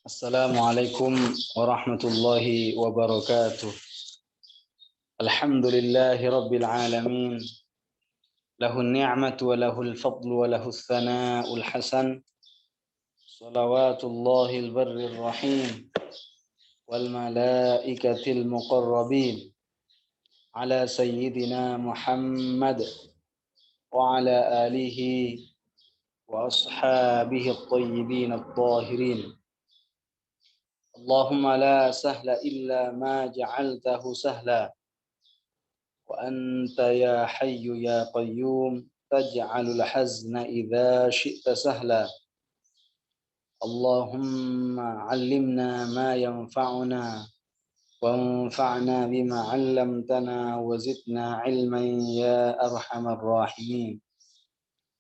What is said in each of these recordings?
Assalamualaikum warahmatullahi wabarakatuh. Alhamdulillahi rabbil alamin. Lahun ni'matu wa lahul fadlu wa lahus thana'ul hasan. Salawatullahil barrir rahim. Wal malaikatil muqarrabin. Ala sayyidina Muhammad. Wa ala alihi wa ashabihi at-tayyibin at-tahirin. Allahumma la sahla illa ma ja'altahu sahla. وأنت يا حي يا قيوم تجعل الحزن إذا شئت سهلا اللهم علمنا ما ينفعنا وانفعنا بما علمتنا وزدنا علما يا أرحم الراحمين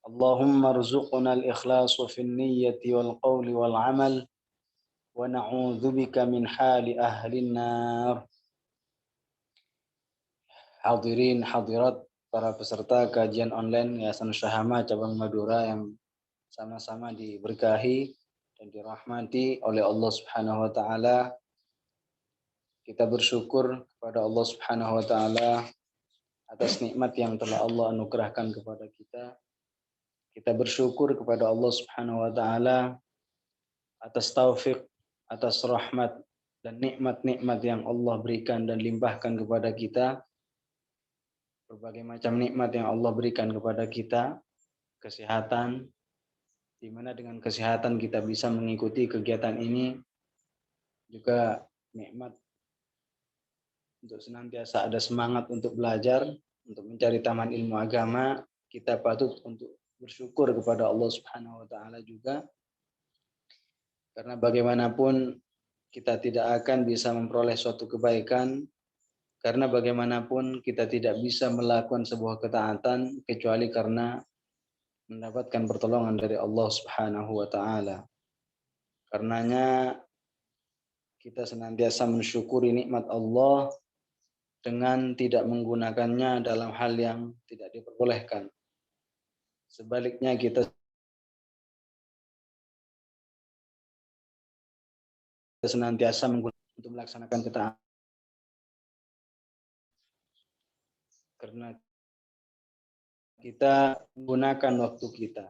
اللهم ارزقنا الإخلاص في النية والقول والعمل ونعوذ بك من حال أهل النار. Hadirin hadirat para peserta kajian online Yayasan Syahama Cabang Madura yang sama-sama diberkahi dan dirahmati oleh Allah Subhanahu wa taala. Kita bersyukur kepada Allah Subhanahu wa taala atas nikmat yang telah Allah anugerahkan kepada kita. Kita bersyukur kepada Allah Subhanahu wa taala atas taufik, atas rahmat dan nikmat-nikmat yang Allah berikan dan limpahkan kepada kita. Berbagai macam nikmat yang Allah berikan kepada kita, kesehatan, di mana dengan kesehatan kita bisa mengikuti kegiatan ini, juga nikmat untuk senantiasa ada semangat untuk belajar, untuk mencari taman ilmu agama. Kita patut untuk bersyukur kepada Allah Subhanahu wa taala juga, karena bagaimanapun kita tidak akan bisa memperoleh suatu kebaikan. Karena bagaimanapun kita tidak bisa melakukan sebuah ketaatan kecuali karena mendapatkan pertolongan dari Allah Subhanahu wa taala. Karenanya kita senantiasa mensyukuri nikmat Allah dengan tidak menggunakannya dalam hal yang tidak diperbolehkan. Sebaliknya kita senantiasa menggunakan untuk melaksanakan ketaatan. Karena kita menggunakan waktu kita,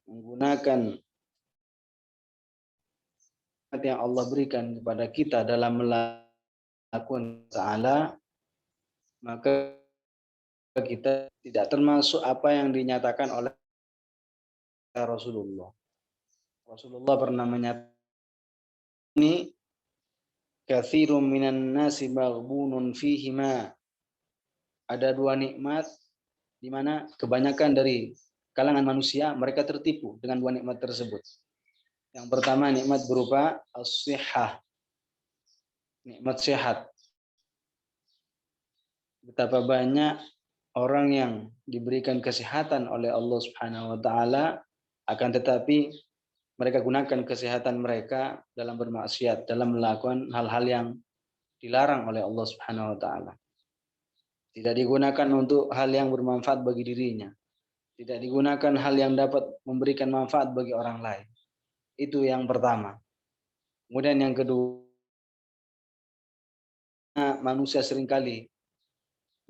menggunakan yang Allah berikan kepada kita dalam melakukan ta'ala, maka kita tidak termasuk apa yang dinyatakan oleh Rasulullah. Rasulullah pernah menyatakan ini katsirun minan nasi maghbunun fihima. Ada dua nikmat di mana kebanyakan dari kalangan manusia mereka tertipu dengan dua nikmat tersebut. Yang pertama nikmat berupa as-sihhah, nikmat sehat. Betapa banyak orang yang diberikan kesehatan oleh Allah Subhanahu wa taala, akan tetapi mereka gunakan kesehatan mereka dalam bermaksiat, dalam melakukan hal-hal yang dilarang oleh Allah Subhanahu wa taala. Tidak digunakan untuk hal yang bermanfaat bagi dirinya. Tidak digunakan hal yang dapat memberikan manfaat bagi orang lain. Itu yang pertama. Kemudian yang kedua, manusia seringkali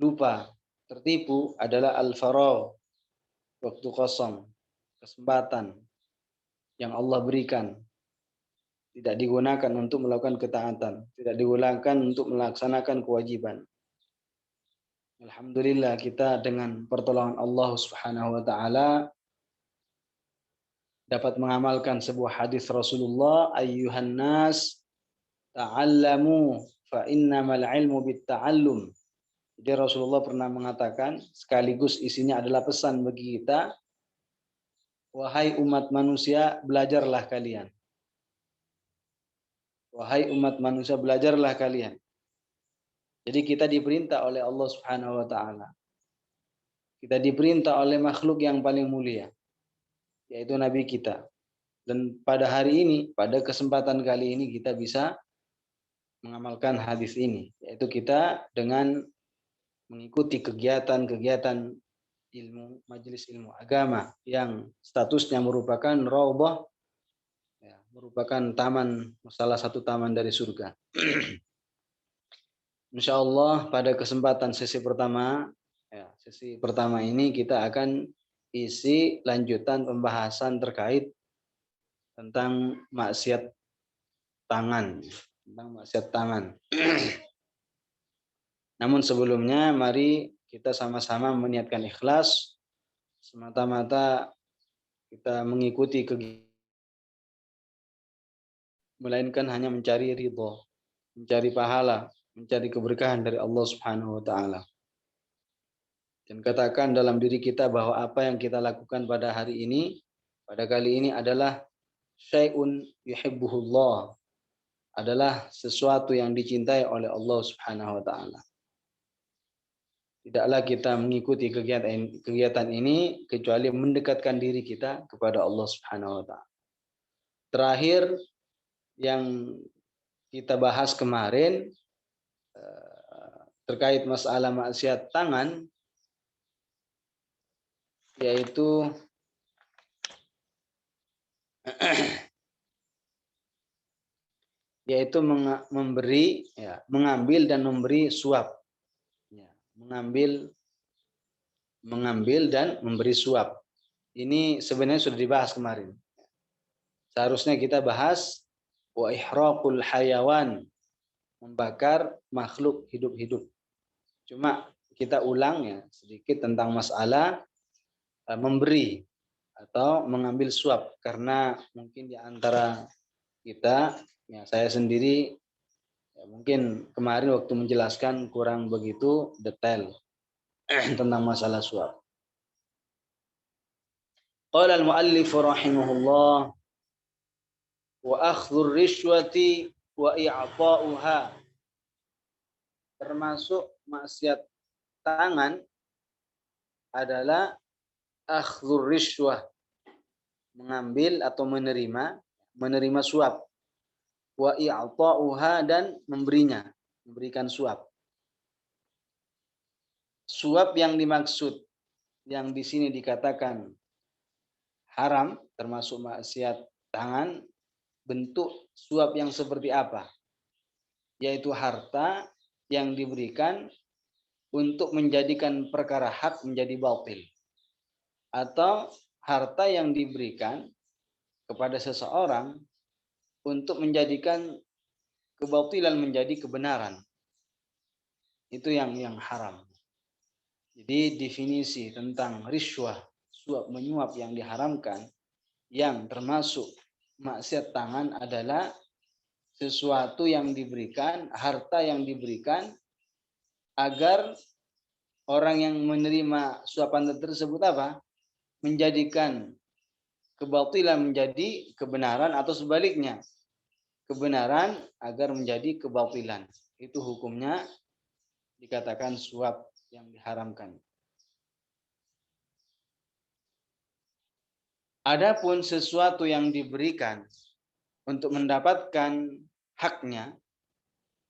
lupa, tertipu adalah al-faragh, waktu kosong, kesempatan yang Allah berikan. Tidak digunakan untuk melakukan ketaatan, tidak digunakan untuk melaksanakan kewajiban. Alhamdulillah kita dengan pertolongan Allah Subhanahu wa taala dapat mengamalkan sebuah hadis Rasulullah, ayyuhan nas ta'allamu fa innamal ilmu bitta'allum. Jadi Rasulullah pernah mengatakan, sekaligus isinya adalah pesan bagi kita, wahai umat manusia, belajarlah kalian. Wahai umat manusia, belajarlah kalian. Jadi kita diperintah oleh Allah Subhanahu wa taala. Kita diperintah oleh makhluk yang paling mulia, yaitu Nabi kita. Dan pada hari ini, pada kesempatan kali ini kita bisa mengamalkan hadis ini, yaitu kita dengan mengikuti kegiatan-kegiatan ilmu, majelis ilmu agama yang statusnya merupakan raudhah ya, merupakan taman, salah satu taman dari surga. Insya Allah pada kesempatan sesi pertama, ya, sesi pertama ini kita akan isi lanjutan pembahasan terkait tentang maksiat tangan, tentang maksiat tangan. Namun sebelumnya mari kita sama-sama meniatkan ikhlas semata-mata kita mengikuti kegiatan, melainkan hanya mencari ridho, mencari pahala, mencari keberkahan dari Allah Subhanahu wa taala. Dan katakan dalam diri kita bahwa apa yang kita lakukan pada hari ini, pada kali ini adalah syai'un yuhibbuhullah, adalah sesuatu yang dicintai oleh Allah Subhanahu wa taala. Tidaklah kita mengikuti kegiatan ini kecuali mendekatkan diri kita kepada Allah Subhanahu wa taala. Terakhir yang kita bahas kemarin terkait masalah maksiat tangan, yaitu memberi, ya, mengambil dan memberi suap, ya, mengambil dan memberi suap. Ini sebenarnya sudah dibahas kemarin. Seharusnya kita bahas wa ihraqul hayawan, membakar makhluk hidup-hidup. Cuma kita ulang ya sedikit tentang masalah memberi atau mengambil suap, karena mungkin di antara kita, ya saya sendiri, ya mungkin kemarin waktu menjelaskan kurang begitu detail tentang masalah suap. Qala al-muallif rahimahullah wa akhdhur rishwati wa i'ta'uha, termasuk maksiat tangan adalah akhdhur rishwah, mengambil atau menerima suap, wa i'ta'uha, dan memberikan suap. Suap yang dimaksud yang di sini dikatakan haram termasuk maksiat tangan, bentuk suap yang seperti apa? Yaitu harta yang diberikan untuk menjadikan perkara hak menjadi batil, atau harta yang diberikan kepada seseorang untuk menjadikan kebatilan menjadi kebenaran. Itu yang haram. Jadi definisi tentang riswah, suap menyuap yang diharamkan, yang termasuk maksiat tangan adalah sesuatu yang diberikan, harta yang diberikan agar orang yang menerima suapan tersebut apa? Menjadikan kebatilan menjadi kebenaran, atau sebaliknya, kebenaran agar menjadi kebatilan. Itu hukumnya dikatakan suap yang diharamkan. Adapun sesuatu yang diberikan untuk mendapatkan haknya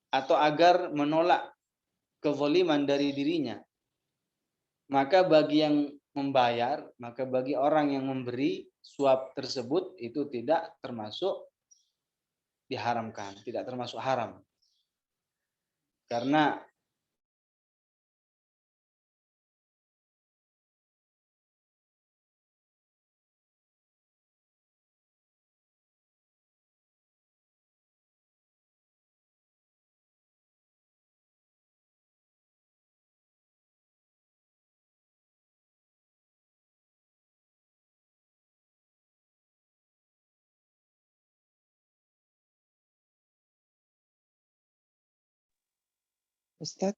atau agar menolak kezaliman dari dirinya, maka bagi yang membayar, maka bagi orang yang memberi suap tersebut itu tidak termasuk diharamkan, tidak termasuk haram. Karena Ustadz,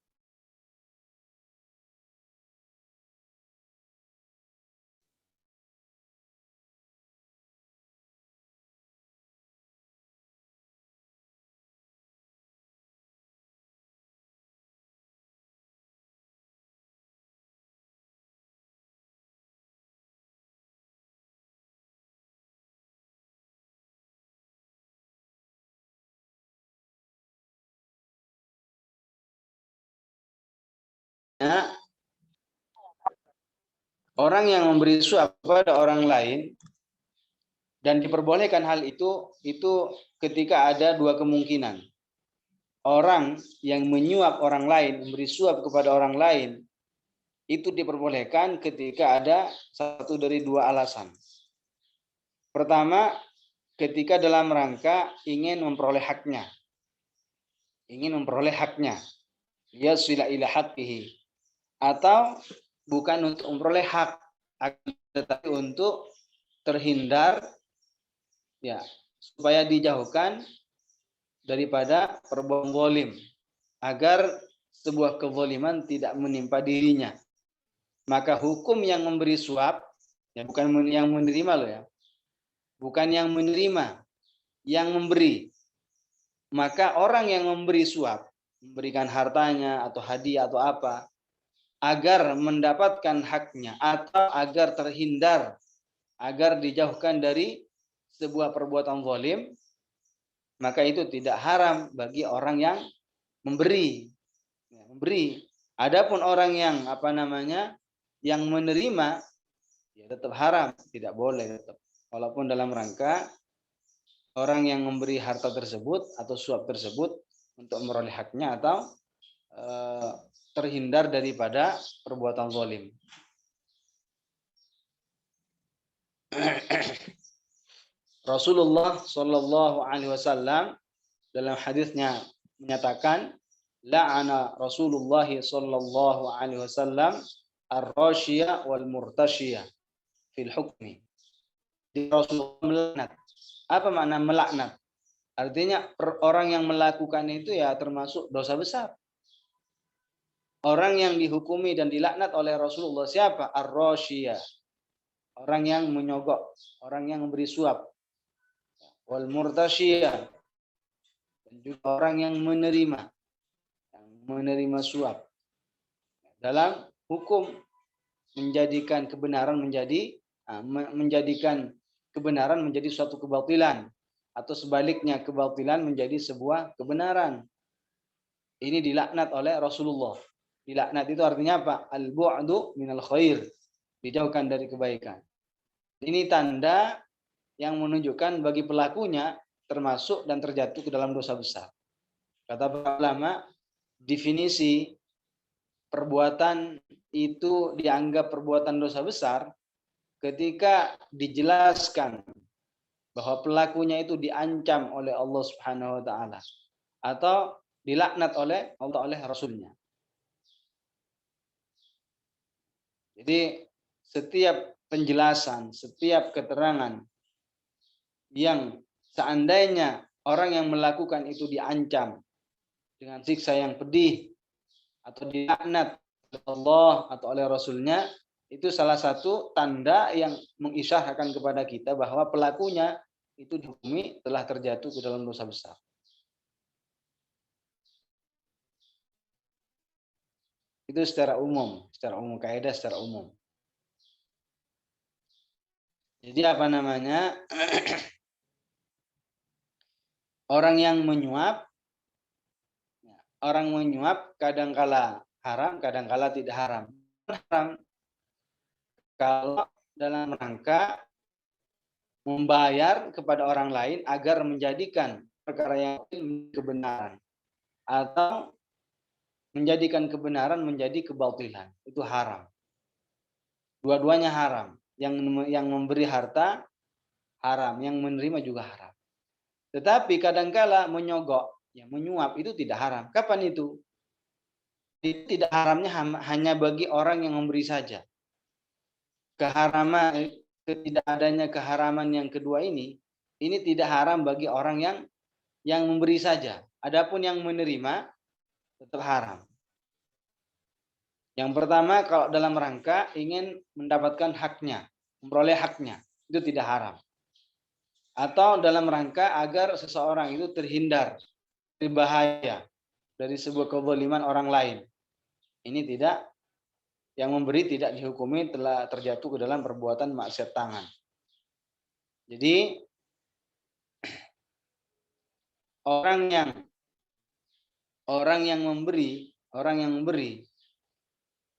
orang yang memberi suap kepada orang lain Dan diperbolehkan hal itu ketika ada dua kemungkinan. Orang yang menyuap orang lain, memberi suap kepada orang lain, itu diperbolehkan ketika ada satu dari dua alasan. Pertama, ketika dalam rangka ingin memperoleh haknya. Ingin memperoleh haknya. Yasila ila haqqihi. Atau bukan untuk memperoleh hak, tetapi untuk terhindar, ya, supaya dijauhkan daripada perbuatan zalim, agar sebuah kezaliman tidak menimpa dirinya. Maka hukum yang memberi suap, ya, bukan yang menerima loh ya, bukan yang menerima, yang memberi. Maka orang yang memberi suap, memberikan hartanya atau hadiah atau apa, agar mendapatkan haknya atau agar terhindar, agar dijauhkan dari sebuah perbuatan zalim, maka itu tidak haram bagi orang yang memberi. Memberi. Adapun orang yang yang menerima, ya tetap haram, tidak boleh tetap. Walaupun dalam rangka orang yang memberi harta tersebut atau suap tersebut untuk memperoleh haknya atau terhindar daripada perbuatan zalim. Rasulullah Shallallahu Alaihi Wasallam dalam hadisnya menyatakan, la'ana Rasulullah Shallallahu Alaihi Wasallam ar-rashiya wal murtashiya fil hukmi. Di Rasulullah melaknat. Apa makna melaknat? Artinya orang yang melakukan itu ya termasuk dosa besar. Orang yang dihukumi dan dilaknat oleh Rasulullah siapa? Ar-rashiya. Orang yang menyogok, orang yang memberi suap. Wal murtashiya. Dan juga orang yang menerima suap. Dalam hukum menjadikan kebenaran menjadi suatu kebatilan, atau sebaliknya kebatilan menjadi sebuah kebenaran. Ini dilaknat oleh Rasulullah. Dilaknat itu artinya apa? Al-bu'du minal khair. Dijauhkan dari kebaikan. Ini tanda yang menunjukkan bagi pelakunya termasuk dan terjatuh ke dalam dosa besar. Kata para ulama, definisi perbuatan itu dianggap perbuatan dosa besar ketika dijelaskan bahwa pelakunya itu diancam oleh Allah Subhanahu wa taala atau dilaknat oleh Allah, oleh Rasulnya. Jadi setiap penjelasan, setiap keterangan yang seandainya orang yang melakukan itu diancam dengan siksa yang pedih atau dilaknat oleh Allah atau oleh Rasulnya, itu salah satu tanda yang mengisyarahkan kepada kita bahwa pelakunya itu dihukumi telah terjatuh ke dalam dosa besar. Itu secara umum, kaidah secara umum. Jadi orang yang menyuap kadangkala haram, kadangkala tidak haram. Haram kalau dalam rangka membayar kepada orang lain agar menjadikan perkara yang kebenaran atau menjadikan kebenaran menjadi kebatilan, itu haram. Dua-duanya haram. Yang memberi harta haram, yang menerima juga haram. Tetapi kadangkala menyogok, menyuap itu tidak haram. Kapan itu? Tidak haramnya hanya bagi orang yang memberi saja. Tidak adanya keharaman yang kedua ini tidak haram bagi orang yang memberi saja. Adapun yang menerima tetap haram. Yang pertama, kalau dalam rangka ingin mendapatkan haknya, memperoleh haknya, itu tidak haram. Atau dalam rangka agar seseorang itu terhindar dari bahaya, dari sebuah kezaliman orang lain. Ini tidak, yang memberi tidak dihukumi telah terjatuh ke dalam perbuatan maksiat tangan. Jadi orang yang memberi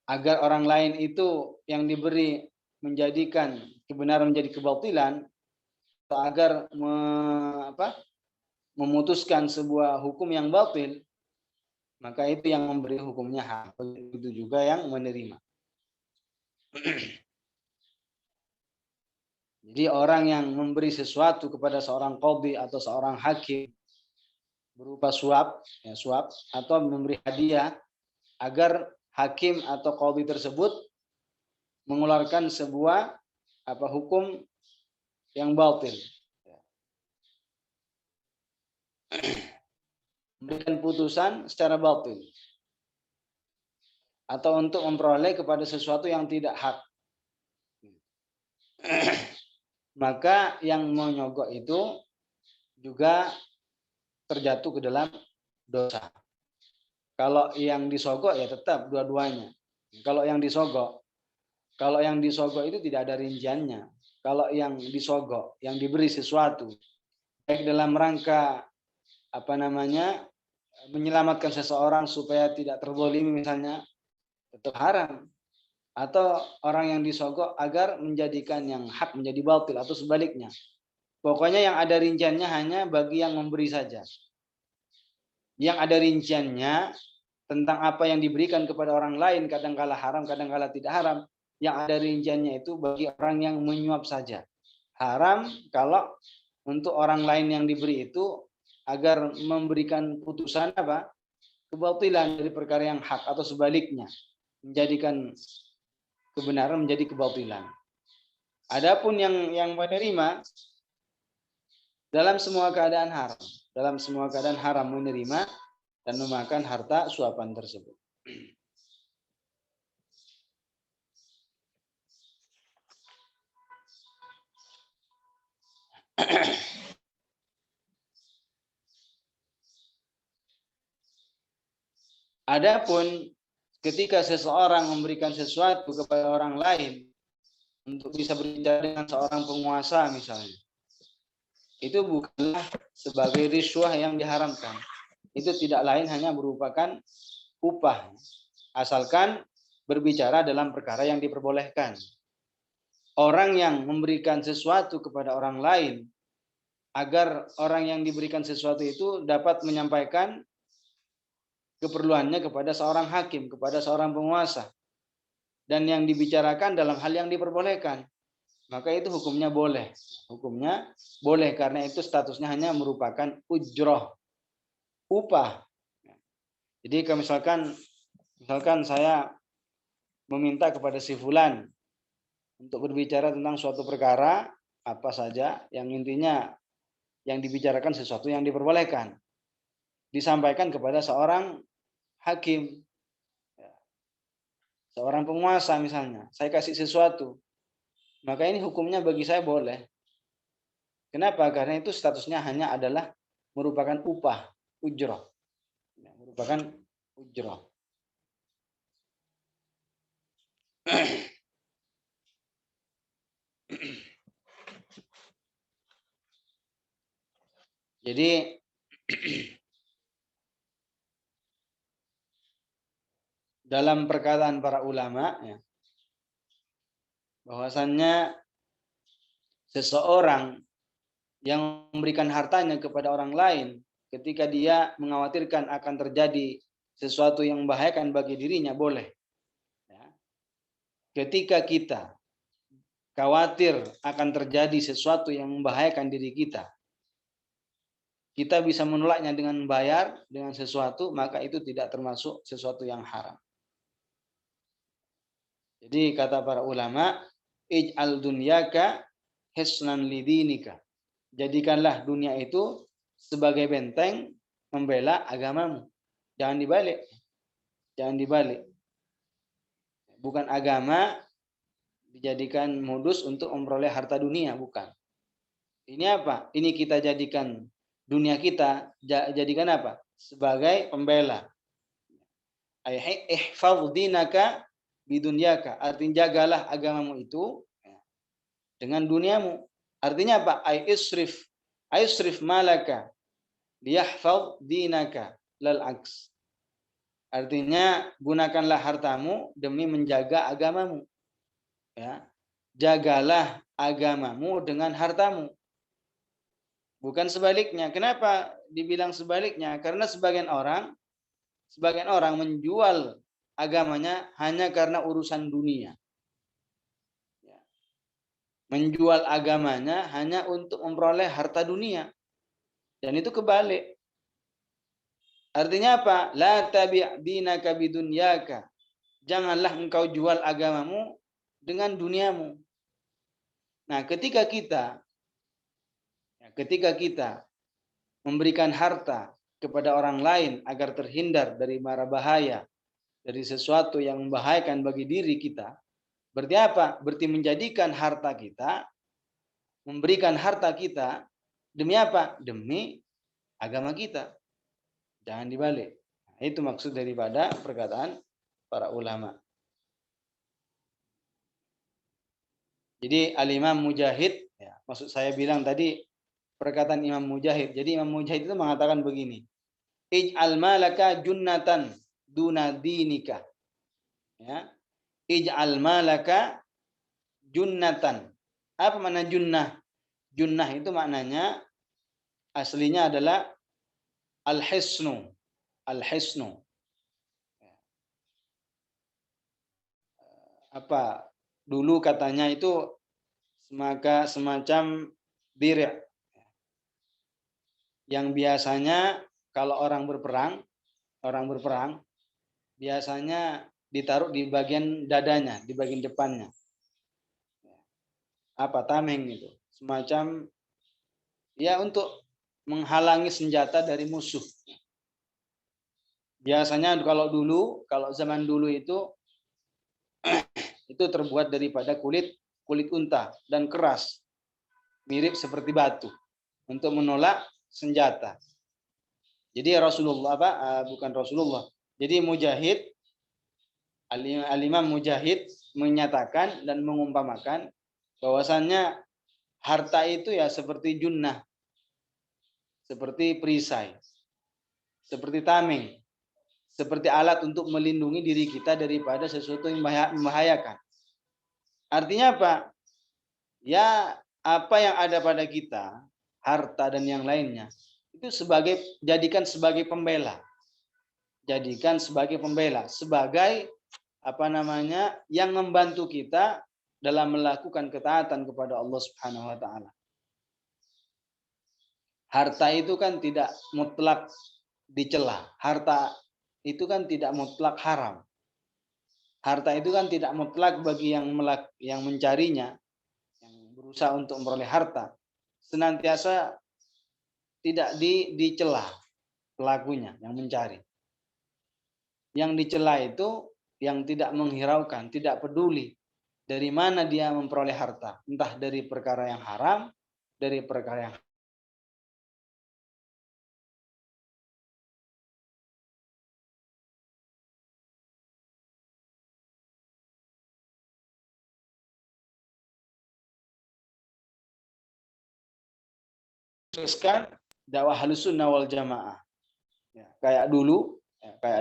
agar orang lain itu yang diberi menjadikan kebenaran menjadi kebatilan, agar memutuskan sebuah hukum yang batil, maka itu yang memberi hukumnya hak. Itu juga yang menerima. Jadi orang yang memberi sesuatu kepada seorang qadhi atau seorang hakim berupa suap atau memberi hadiah agar hakim atau qadhi tersebut mengeluarkan sebuah hukum yang batil, memberikan putusan secara batil, atau untuk memperoleh kepada sesuatu yang tidak hak, maka yang menyogok itu juga terjatuh ke dalam dosa. Kalau yang disogok ya tetap dua-duanya. Kalau yang disogok itu tidak ada rinciannya. Kalau yang disogok, yang diberi sesuatu, baik dalam rangka menyelamatkan seseorang supaya tidak terzalimi misalnya, tetap haram. Atau orang yang disogok agar menjadikan yang hak menjadi batil atau sebaliknya. Pokoknya yang ada rinciannya hanya bagi yang memberi saja. Yang ada rinciannya tentang apa yang diberikan kepada orang lain, kadang-kala haram, kadang-kala tidak haram. Yang ada rinciannya itu bagi orang yang menyuap saja. Haram kalau untuk orang lain yang diberi itu agar memberikan putusan kebatilan dari perkara yang hak atau sebaliknya, menjadikan kebenaran menjadi kebatilan. Adapun yang menerima dalam semua keadaan haram menerima dan memakan harta suapan tersebut. Adapun ketika seseorang memberikan sesuatu kepada orang lain untuk bisa berbicara dengan seorang penguasa misalnya, itu bukanlah sebagai riswah yang diharamkan. Itu tidak lain hanya merupakan upah, asalkan berbicara dalam perkara yang diperbolehkan. Orang yang memberikan sesuatu kepada orang lain agar orang yang diberikan sesuatu itu dapat menyampaikan keperluannya kepada seorang hakim, kepada seorang penguasa, dan yang dibicarakan dalam hal yang diperbolehkan, maka itu hukumnya boleh. Hukumnya boleh karena itu statusnya hanya merupakan ujroh, upah. Jadi kalau misalkan saya meminta kepada si fulan untuk berbicara tentang suatu perkara apa saja, yang intinya yang dibicarakan sesuatu yang diperbolehkan, disampaikan kepada seorang hakim, seorang penguasa misalnya, saya kasih sesuatu, maka ini hukumnya bagi saya boleh. Kenapa? Karena itu statusnya hanya adalah merupakan upah, ujroh, merupakan ujroh. Jadi dalam perkataan para ulama bahwasannya seseorang yang memberikan hartanya kepada orang lain ketika dia mengkhawatirkan akan terjadi sesuatu yang membahayakan bagi dirinya boleh. Ketika kita khawatir akan terjadi sesuatu yang membahayakan diri kita bisa menolaknya dengan membayar dengan sesuatu, maka itu tidak termasuk sesuatu yang haram. Jadi kata para ulama, ij'al dunyaka hisnan lidinika. Jadikanlah dunia itu sebagai benteng membela agamamu. Jangan dibalik. Bukan agama dijadikan modus untuk memperoleh harta dunia, bukan. Ini apa? Ini kita jadikan dunia kita, jadikan apa? Sebagai pembela. Ihfadz dinaka bidunyaka. Artinya jagalah agamamu itu dengan duniamu. Artinya apa? Aisrif malaka liyahfadz dinaka lal aks. Artinya gunakanlah hartamu demi menjaga agamamu. Ya. Jagalah agamamu dengan hartamu. Bukan sebaliknya. Kenapa dibilang sebaliknya? Karena sebagian orang menjual agamanya hanya karena urusan dunia. Ya. Menjual agamanya hanya untuk memperoleh harta dunia. Dan itu kebalik. Artinya apa? La tabi' dinaka bidunyaka. Janganlah engkau jual agamamu dengan duniamu. Nah, ketika kita memberikan harta kepada orang lain agar terhindar dari mara bahaya, dari sesuatu yang membahayakan bagi diri kita, berarti apa? Berarti menjadikan harta kita, memberikan harta kita demi apa? Demi agama kita. Jangan dibalik. Nah, itu maksud daripada perkataan para ulama. Jadi Al-Imam Mujahid, ya, maksud saya bilang tadi perkataan Imam Mujahid. Jadi Imam Mujahid itu mengatakan begini, ij'al malaka junnatan duna dinika. Ya. Ij'al malaka junnatan. Apa makna junnah? Junnah itu maknanya aslinya adalah al-hisnu. Al-hisnu. Apa? Dulu katanya itu semacam dir' yang biasanya kalau orang berperang biasanya ditaruh di bagian dadanya, di bagian depannya. Apa? Tameng itu. Semacam ya untuk menghalangi senjata dari musuh. Biasanya kalau zaman dulu itu terbuat daripada kulit unta dan keras, mirip seperti batu untuk menolak senjata. Jadi bukan Rasulullah. Jadi Al-Imam Mujahid menyatakan dan mengumpamakan bahwasannya harta itu ya seperti junnah, seperti perisai, seperti tameng, seperti alat untuk melindungi diri kita daripada sesuatu yang membahayakan. Artinya apa? Ya, apa yang ada pada kita, harta dan yang lainnya, itu jadikan sebagai pembela. Jadikan sebagai pembela, sebagai yang membantu kita dalam melakukan ketaatan kepada Allah Subhanahu wa taala. Harta itu kan tidak mutlak dicela. Harta itu kan tidak mutlak haram. Harta itu kan tidak mutlak bagi yang mencarinya, yang berusaha untuk memperoleh harta. Senantiasa tidak dicela pelakunya yang mencari. Yang dicela itu yang tidak menghiraukan, tidak peduli dari mana dia memperoleh harta, entah dari perkara yang haram, dari perkara yang teruskan dakwah Ahlussunnah wal Jamaah. Ya, kayak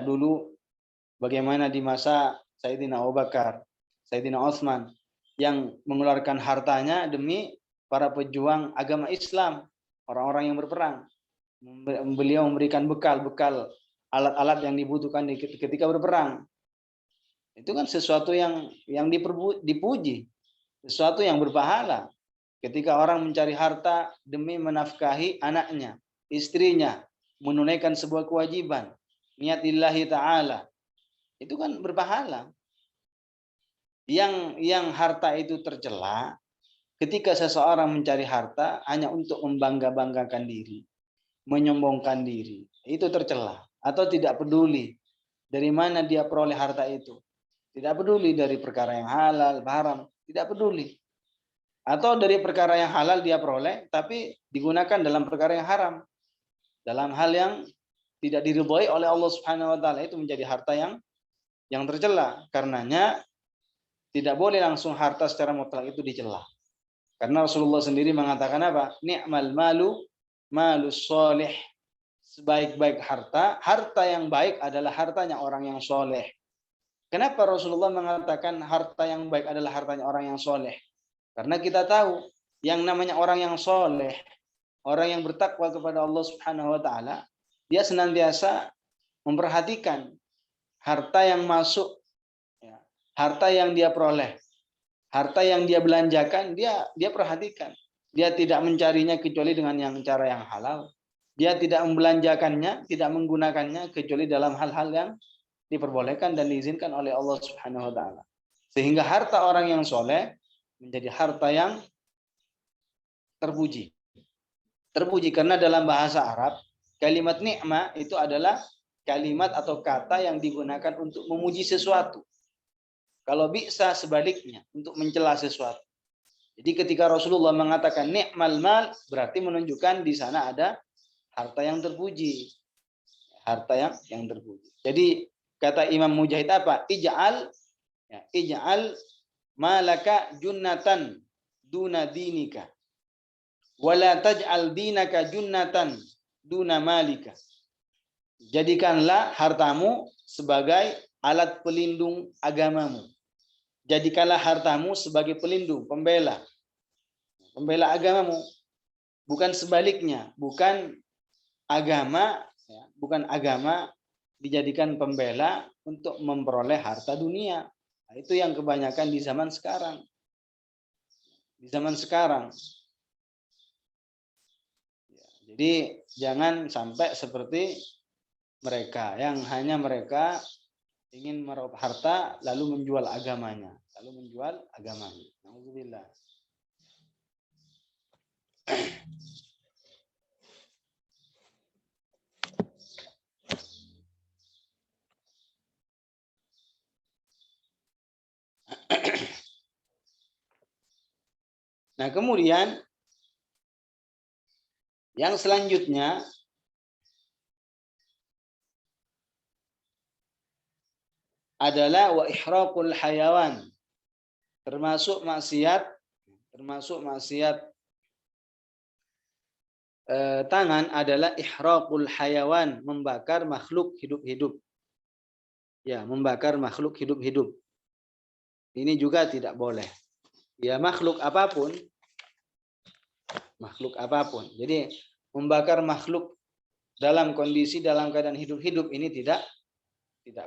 dulu bagaimana di masa Sayyidina Abu Bakar, Sayyidina Utsman yang mengeluarkan hartanya demi para pejuang agama Islam, orang-orang yang berperang. Beliau memberikan bekal alat-alat yang dibutuhkan ketika berperang. Itu kan sesuatu yang dipuji, sesuatu yang berpahala. Ketika orang mencari harta demi menafkahi anaknya, istrinya, menunaikan sebuah kewajiban, niat lillahi ta'ala, itu kan berpahala. Yang harta itu tercela ketika seseorang mencari harta hanya untuk membangga-banggakan diri, menyombongkan diri, itu tercela. Atau tidak peduli dari mana dia peroleh harta itu. Tidak peduli dari perkara yang halal, haram, tidak peduli. Atau dari perkara yang halal dia peroleh, tapi digunakan dalam perkara yang haram. Dalam hal yang tidak diridhoi oleh Allah Subhanahu wa taala, itu menjadi harta yang tercela. Karenanya tidak boleh langsung harta secara mutlak itu dicela. Karena Rasulullah sendiri mengatakan apa? Ni'mal malu soleh. Sebaik-baik harta yang baik adalah hartanya orang yang soleh. Kenapa Rasulullah mengatakan harta yang baik adalah hartanya orang yang soleh? Karena kita tahu yang namanya orang yang soleh, orang yang bertakwa kepada Allah Subhanahu wa taala, dia senantiasa memperhatikan harta yang masuk, ya, harta yang dia peroleh, harta yang dia belanjakan, dia perhatikan. Dia tidak mencarinya kecuali dengan cara yang halal. Dia tidak membelanjakannya, tidak menggunakannya kecuali dalam hal-hal yang diperbolehkan dan diizinkan oleh Allah Subhanahu wa taala. Sehingga harta orang yang soleh menjadi harta yang terpuji. Terpuji karena dalam bahasa Arab, kalimat ni'mah itu adalah kalimat atau kata yang digunakan untuk memuji sesuatu. Kalau bisa sebaliknya, untuk mencela sesuatu. Jadi ketika Rasulullah mengatakan ni'mal mal, berarti menunjukkan di sana ada harta yang terpuji. Harta yang terpuji. Jadi kata Imam Mujahid apa? Ij'al malaka junnatan duna dinika. Wala taj'al dinaka junnatan duna malika. Jadikanlah hartamu sebagai alat pelindung agamamu. Jadikanlah hartamu sebagai pelindung, pembela agamamu. Bukan sebaliknya, bukan agama dijadikan pembela untuk memperoleh harta dunia. Nah, itu yang kebanyakan di zaman sekarang. Jadi jangan sampai seperti mereka yang hanya mereka ingin meraup harta lalu menjual agamanya. Alhamdulillah. Nah, kemudian yang selanjutnya adalah wa ihraqul hayawan. Termasuk maksiat tangan adalah ihraqul hayawan, membakar makhluk hidup-hidup. Ya, membakar makhluk hidup-hidup. Ini juga tidak boleh. Ya, makhluk apapun. Jadi membakar makhluk dalam keadaan hidup-hidup ini tidak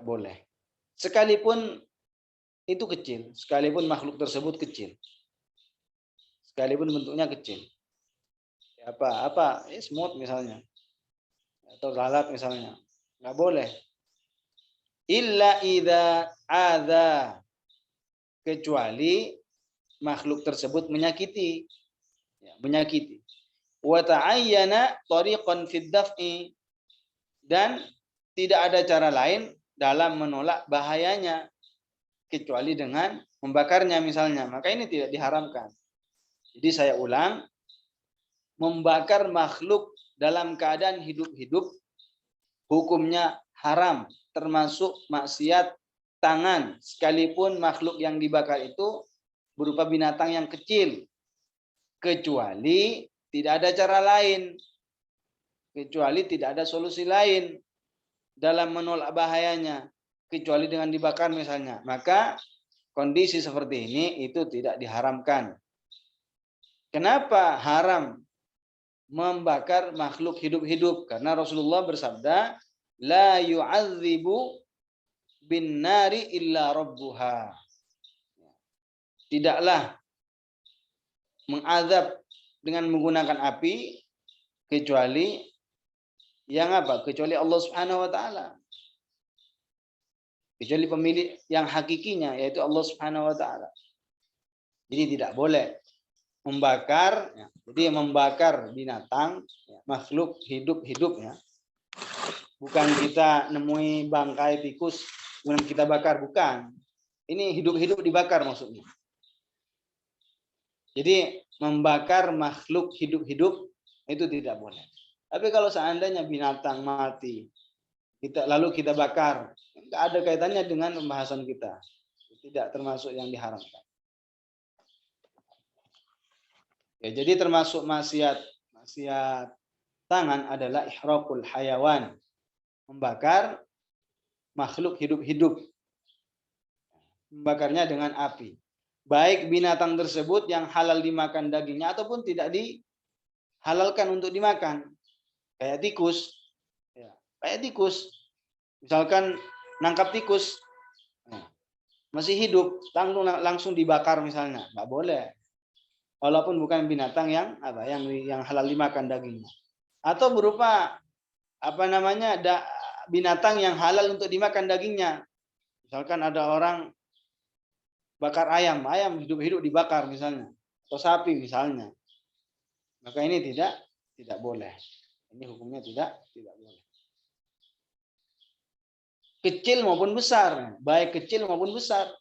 boleh. Sekalipun itu kecil, sekalipun makhluk tersebut kecil. Sekalipun bentuknya kecil. Apa? Semut misalnya. Atau lalat misalnya. Enggak boleh. Illa idza adza, kecuali makhluk tersebut menyakiti. Wa ta'ayyana tariqan fid daf'i, dan tidak ada cara lain dalam menolak bahayanya kecuali dengan membakarnya misalnya, maka ini tidak diharamkan. Jadi saya ulang, membakar makhluk dalam keadaan hidup-hidup hukumnya haram, termasuk maksiat tangan, sekalipun makhluk yang dibakar itu berupa binatang yang kecil, kecuali tidak ada cara lain, kecuali tidak ada solusi lain dalam menolak bahayanya, kecuali dengan dibakar misalnya. Maka kondisi seperti ini itu tidak diharamkan. Kenapa haram membakar makhluk hidup-hidup? Karena Rasulullah bersabda, la yu'adzibu bin nari illa rabbuha. Tidaklah mengazab dengan menggunakan api kecuali yang apa? Kecuali Allah Subhanahu wa taala. Kecuali pemilik yang hakikinya, yaitu Allah Subhanahu wa taala. Jadi tidak boleh membakar, jadi membakar binatang, makhluk hidup-hidup ya. Bukan kita nemui bangkai tikus kemudian kita bakar, bukan. Ini hidup-hidup dibakar maksudnya. Jadi membakar makhluk hidup-hidup itu tidak boleh. Tapi kalau seandainya binatang mati, lalu kita bakar, tidak ada kaitannya dengan pembahasan kita. Tidak termasuk yang diharamkan. Ya, jadi termasuk maksiat tangan adalah ihraqul hayawan, membakar makhluk hidup-hidup. Membakarnya dengan api. Baik binatang tersebut yang halal dimakan dagingnya ataupun tidak halalkan untuk dimakan. Kayak tikus. Ya, kayak tikus. Misalkan nangkap tikus, masih hidup, langsung dibakar misalnya, nggak boleh. Walaupun bukan binatang yang halal dimakan dagingnya. Atau berupa binatang yang halal untuk dimakan dagingnya. Misalkan ada orang bakar ayam hidup-hidup dibakar misalnya, atau sapi misalnya. Maka ini tidak boleh. Ini hukumnya tidak boleh. Kecil maupun besar, baik kecil maupun besar.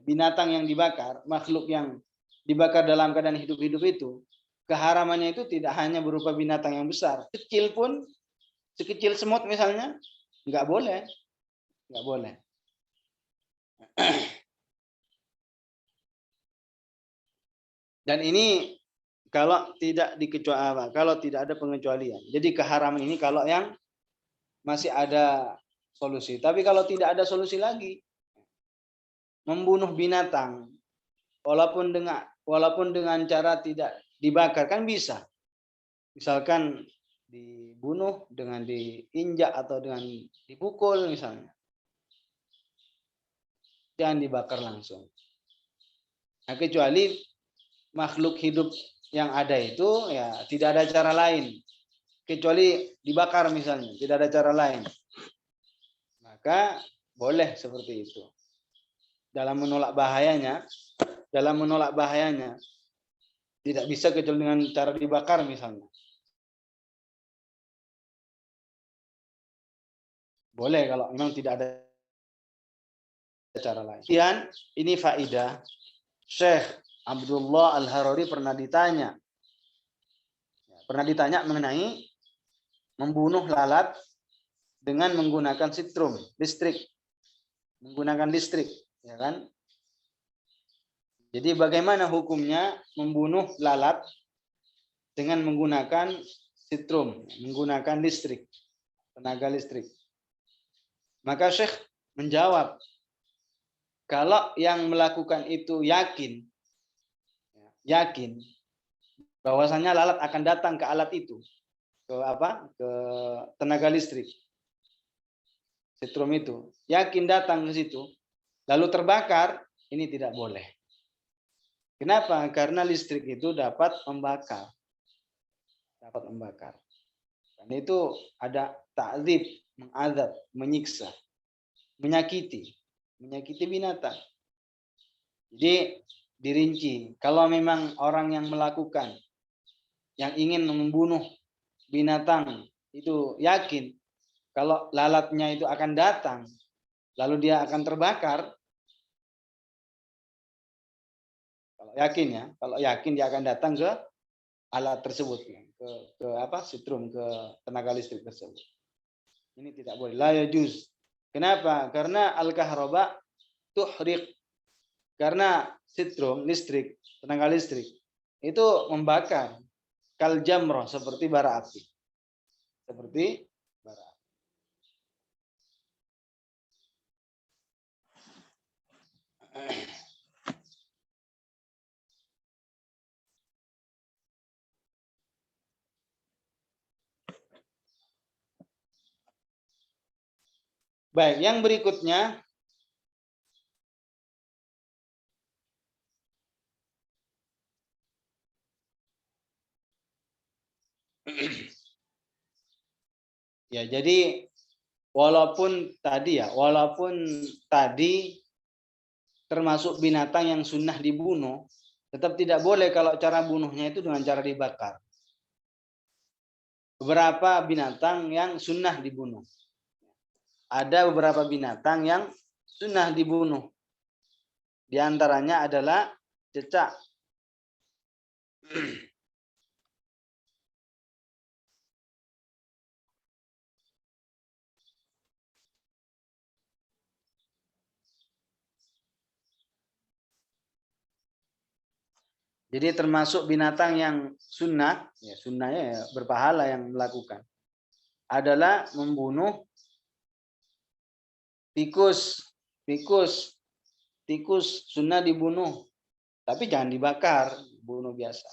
Binatang yang dibakar, makhluk yang dibakar dalam keadaan hidup-hidup itu, keharamannya itu tidak hanya berupa binatang yang besar, kecil pun, sekecil semut misalnya, nggak boleh. Dan ini kalau tidak kalau tidak ada pengecualian. Jadi keharaman ini kalau yang masih ada solusi. Tapi kalau tidak ada solusi lagi, membunuh binatang walaupun dengan cara tidak dibakar kan bisa. Misalkan dibunuh dengan diinjak atau dengan dipukul misalnya. Jangan dibakar langsung. Nah, kecuali makhluk hidup yang ada itu ya tidak ada cara lain kecuali dibakar misalnya, tidak ada cara lain. Maka boleh seperti itu. Dalam menolak bahayanya tidak bisa kecuali dengan cara dibakar misalnya. Boleh kalau memang tidak ada cara lain. Kemudian ini faidah. Syekh Abdullah Al-Harari pernah ditanya mengenai membunuh lalat dengan menggunakan setrum, menggunakan listrik, ya kan? Jadi bagaimana hukumnya membunuh lalat dengan menggunakan setrum, menggunakan listrik, tenaga listrik? Maka Syekh menjawab, kalau yang melakukan itu yakin bahwasanya lalat akan datang ke alat itu, ke tenaga listrik, setrum itu, yakin datang ke situ, lalu terbakar, ini tidak boleh. Kenapa? Karena listrik itu dapat membakar. Dan itu ada ta'dzib, mengazab, menyiksa, menyakiti binatang. Jadi dirinci, kalau memang orang yang melakukan, yang ingin membunuh binatang itu yakin kalau lalatnya itu akan datang, lalu dia akan terbakar. Kalau yakin dia akan datang ke alat tersebut, ke setrum, ke tenaga listrik tersebut. Ini tidak boleh, la yajuz. Kenapa? Karena al-kahraba tuhriq. Karena setrum, listrik, tenaga listrik itu membakar, kal jamroh, seperti bara api. Baik, yang berikutnya ya, jadi walaupun tadi termasuk binatang yang sunnah dibunuh, tetap tidak boleh kalau cara bunuhnya itu dengan cara dibakar. Beberapa binatang yang sunnah dibunuh. Ada beberapa binatang yang sunnah dibunuh. Di antaranya adalah cecak. Jadi termasuk binatang yang sunnah, ya sunnahnya ya berpahala yang melakukan, adalah membunuh tikus. Tikus sunnah dibunuh, tapi jangan dibakar, bunuh biasa.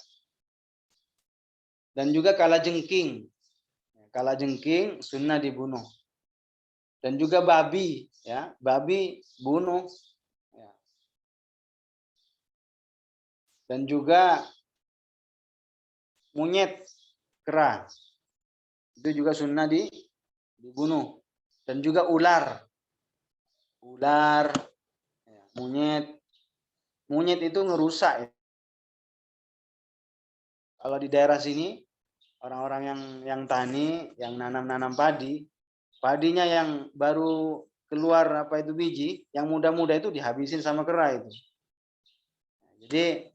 Dan juga kalajengking. Kalajengking sunnah dibunuh. Dan juga babi, ya, babi bunuh. Ya. Dan juga monyet kera, itu juga sunnah dibunuh. Dan juga ular, ya, monyet itu ngerusak. Ya. Kalau di daerah sini orang-orang yang tani, yang nanam padi, padinya yang baru keluar apa itu biji, yang muda-muda itu dihabisin sama kera itu. Jadi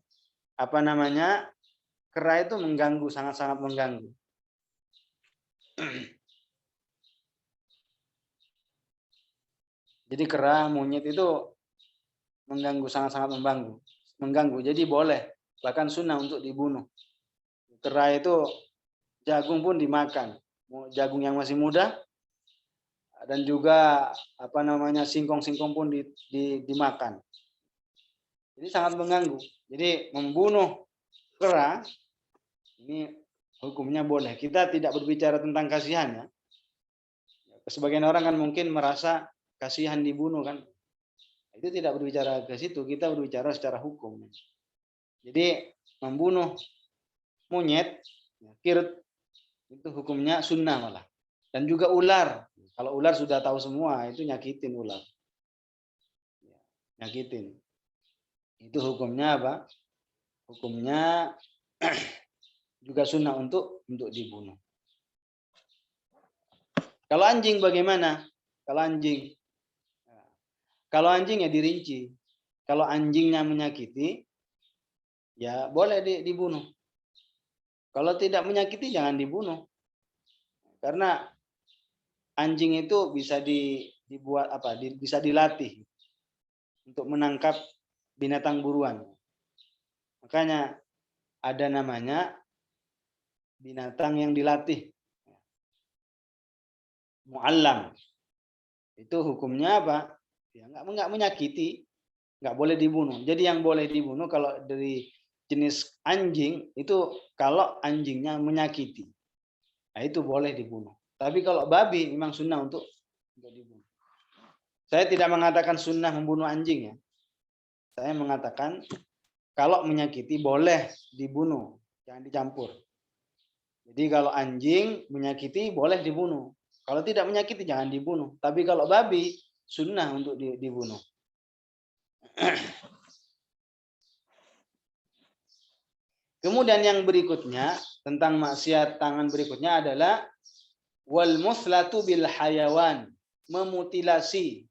apa namanya, kera itu mengganggu, sangat-sangat mengganggu. Jadi kera, monyet itu mengganggu, sangat-sangat mengganggu. Jadi boleh, bahkan sunnah untuk dibunuh. Kera itu jagung pun dimakan, jagung yang masih muda, dan juga apa namanya singkong pun dimakan. Jadi sangat mengganggu. Jadi membunuh kera ini hukumnya boleh. Kita tidak berbicara tentang kasihan ya. Sebagian orang kan mungkin merasa kasihan dibunuh kan. Itu tidak berbicara ke situ, kita berbicara secara hukum. Jadi membunuh monyet, kirut, itu hukumnya sunnah malah. Dan juga ular. Kalau ular sudah tahu semua, itu nyakitin ular. Nyakitin. Itu hukumnya apa? Hukumnya juga sunnah untuk dibunuh. Kalau anjing bagaimana? Kalau anjing ya dirinci. Kalau anjingnya menyakiti, ya boleh dibunuh. Kalau tidak menyakiti jangan dibunuh. Karena anjing itu bisa dibuat apa? Bisa dilatih untuk menangkap binatang buruan. Makanya ada namanya binatang yang dilatih. Mu'allam. Itu hukumnya apa? Ya enggak menyakiti, enggak boleh dibunuh. Jadi yang boleh dibunuh kalau dari jenis anjing itu kalau anjingnya menyakiti. Nah, itu boleh dibunuh. Tapi kalau babi memang sunnah untuk dibunuh. Saya tidak mengatakan sunnah membunuh anjing ya. Saya mengatakan kalau menyakiti boleh dibunuh, jangan dicampur. Jadi kalau anjing menyakiti boleh dibunuh. Kalau tidak menyakiti jangan dibunuh. Tapi kalau babi sunnah untuk dibunuh. Kemudian yang berikutnya tentang maksiat tangan berikutnya adalah wal muslatu bil hayawan, memutilasi.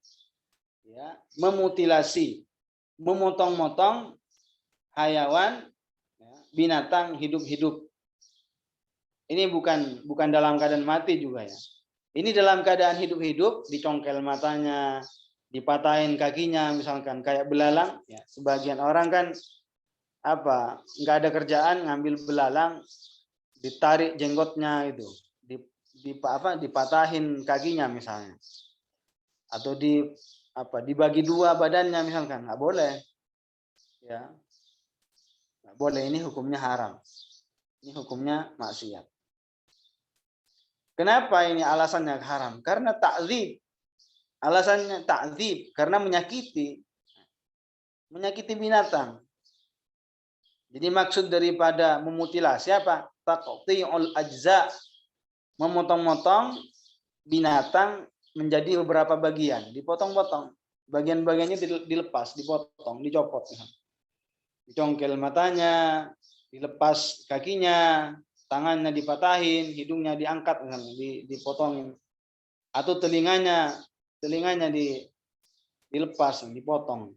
Ya, memutilasi, memotong-motong hayawan, ya, binatang hidup-hidup. Ini bukan dalam keadaan mati juga ya. Ini dalam keadaan hidup-hidup, dicongkel matanya, dipatahin kakinya misalkan kayak belalang. Ya, sebagian orang kan apa nggak ada kerjaan ngambil belalang, ditarik jenggotnya itu, dipatahin kakinya misalnya, atau dibagi dua badannya misalkan, nggak boleh. Ya, nggak boleh. Ini hukumnya haram. Ini hukumnya maksiat. Kenapa ini alasannya haram? Karena ta'dzib. Alasannya ta'dzib karena menyakiti binatang. Jadi maksud daripada memutilasi apa? Taqti'ul ajza, memotong-motong binatang menjadi beberapa bagian, dipotong-potong. Bagian-bagiannya dilepas, dipotong, dicopot. Dicongkel matanya, dilepas kakinya, tangannya dipatahin, hidungnya diangkat, dipotongin, atau telinganya dilepas, dipotong.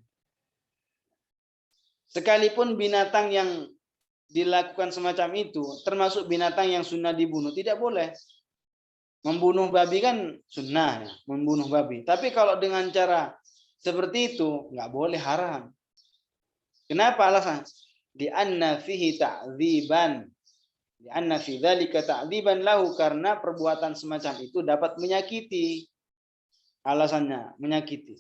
Sekalipun binatang yang dilakukan semacam itu, termasuk binatang yang sunnah dibunuh, tidak boleh. Membunuh babi kan sunnah, ya, membunuh babi. Tapi kalau dengan cara seperti itu, nggak boleh, haram. Kenapa alasan? Li'anna fihi ta'dziban. Li'anna fi dzalika ta'dziban lahu, karena perbuatan semacam itu dapat menyakiti. Alasannya menyakiti.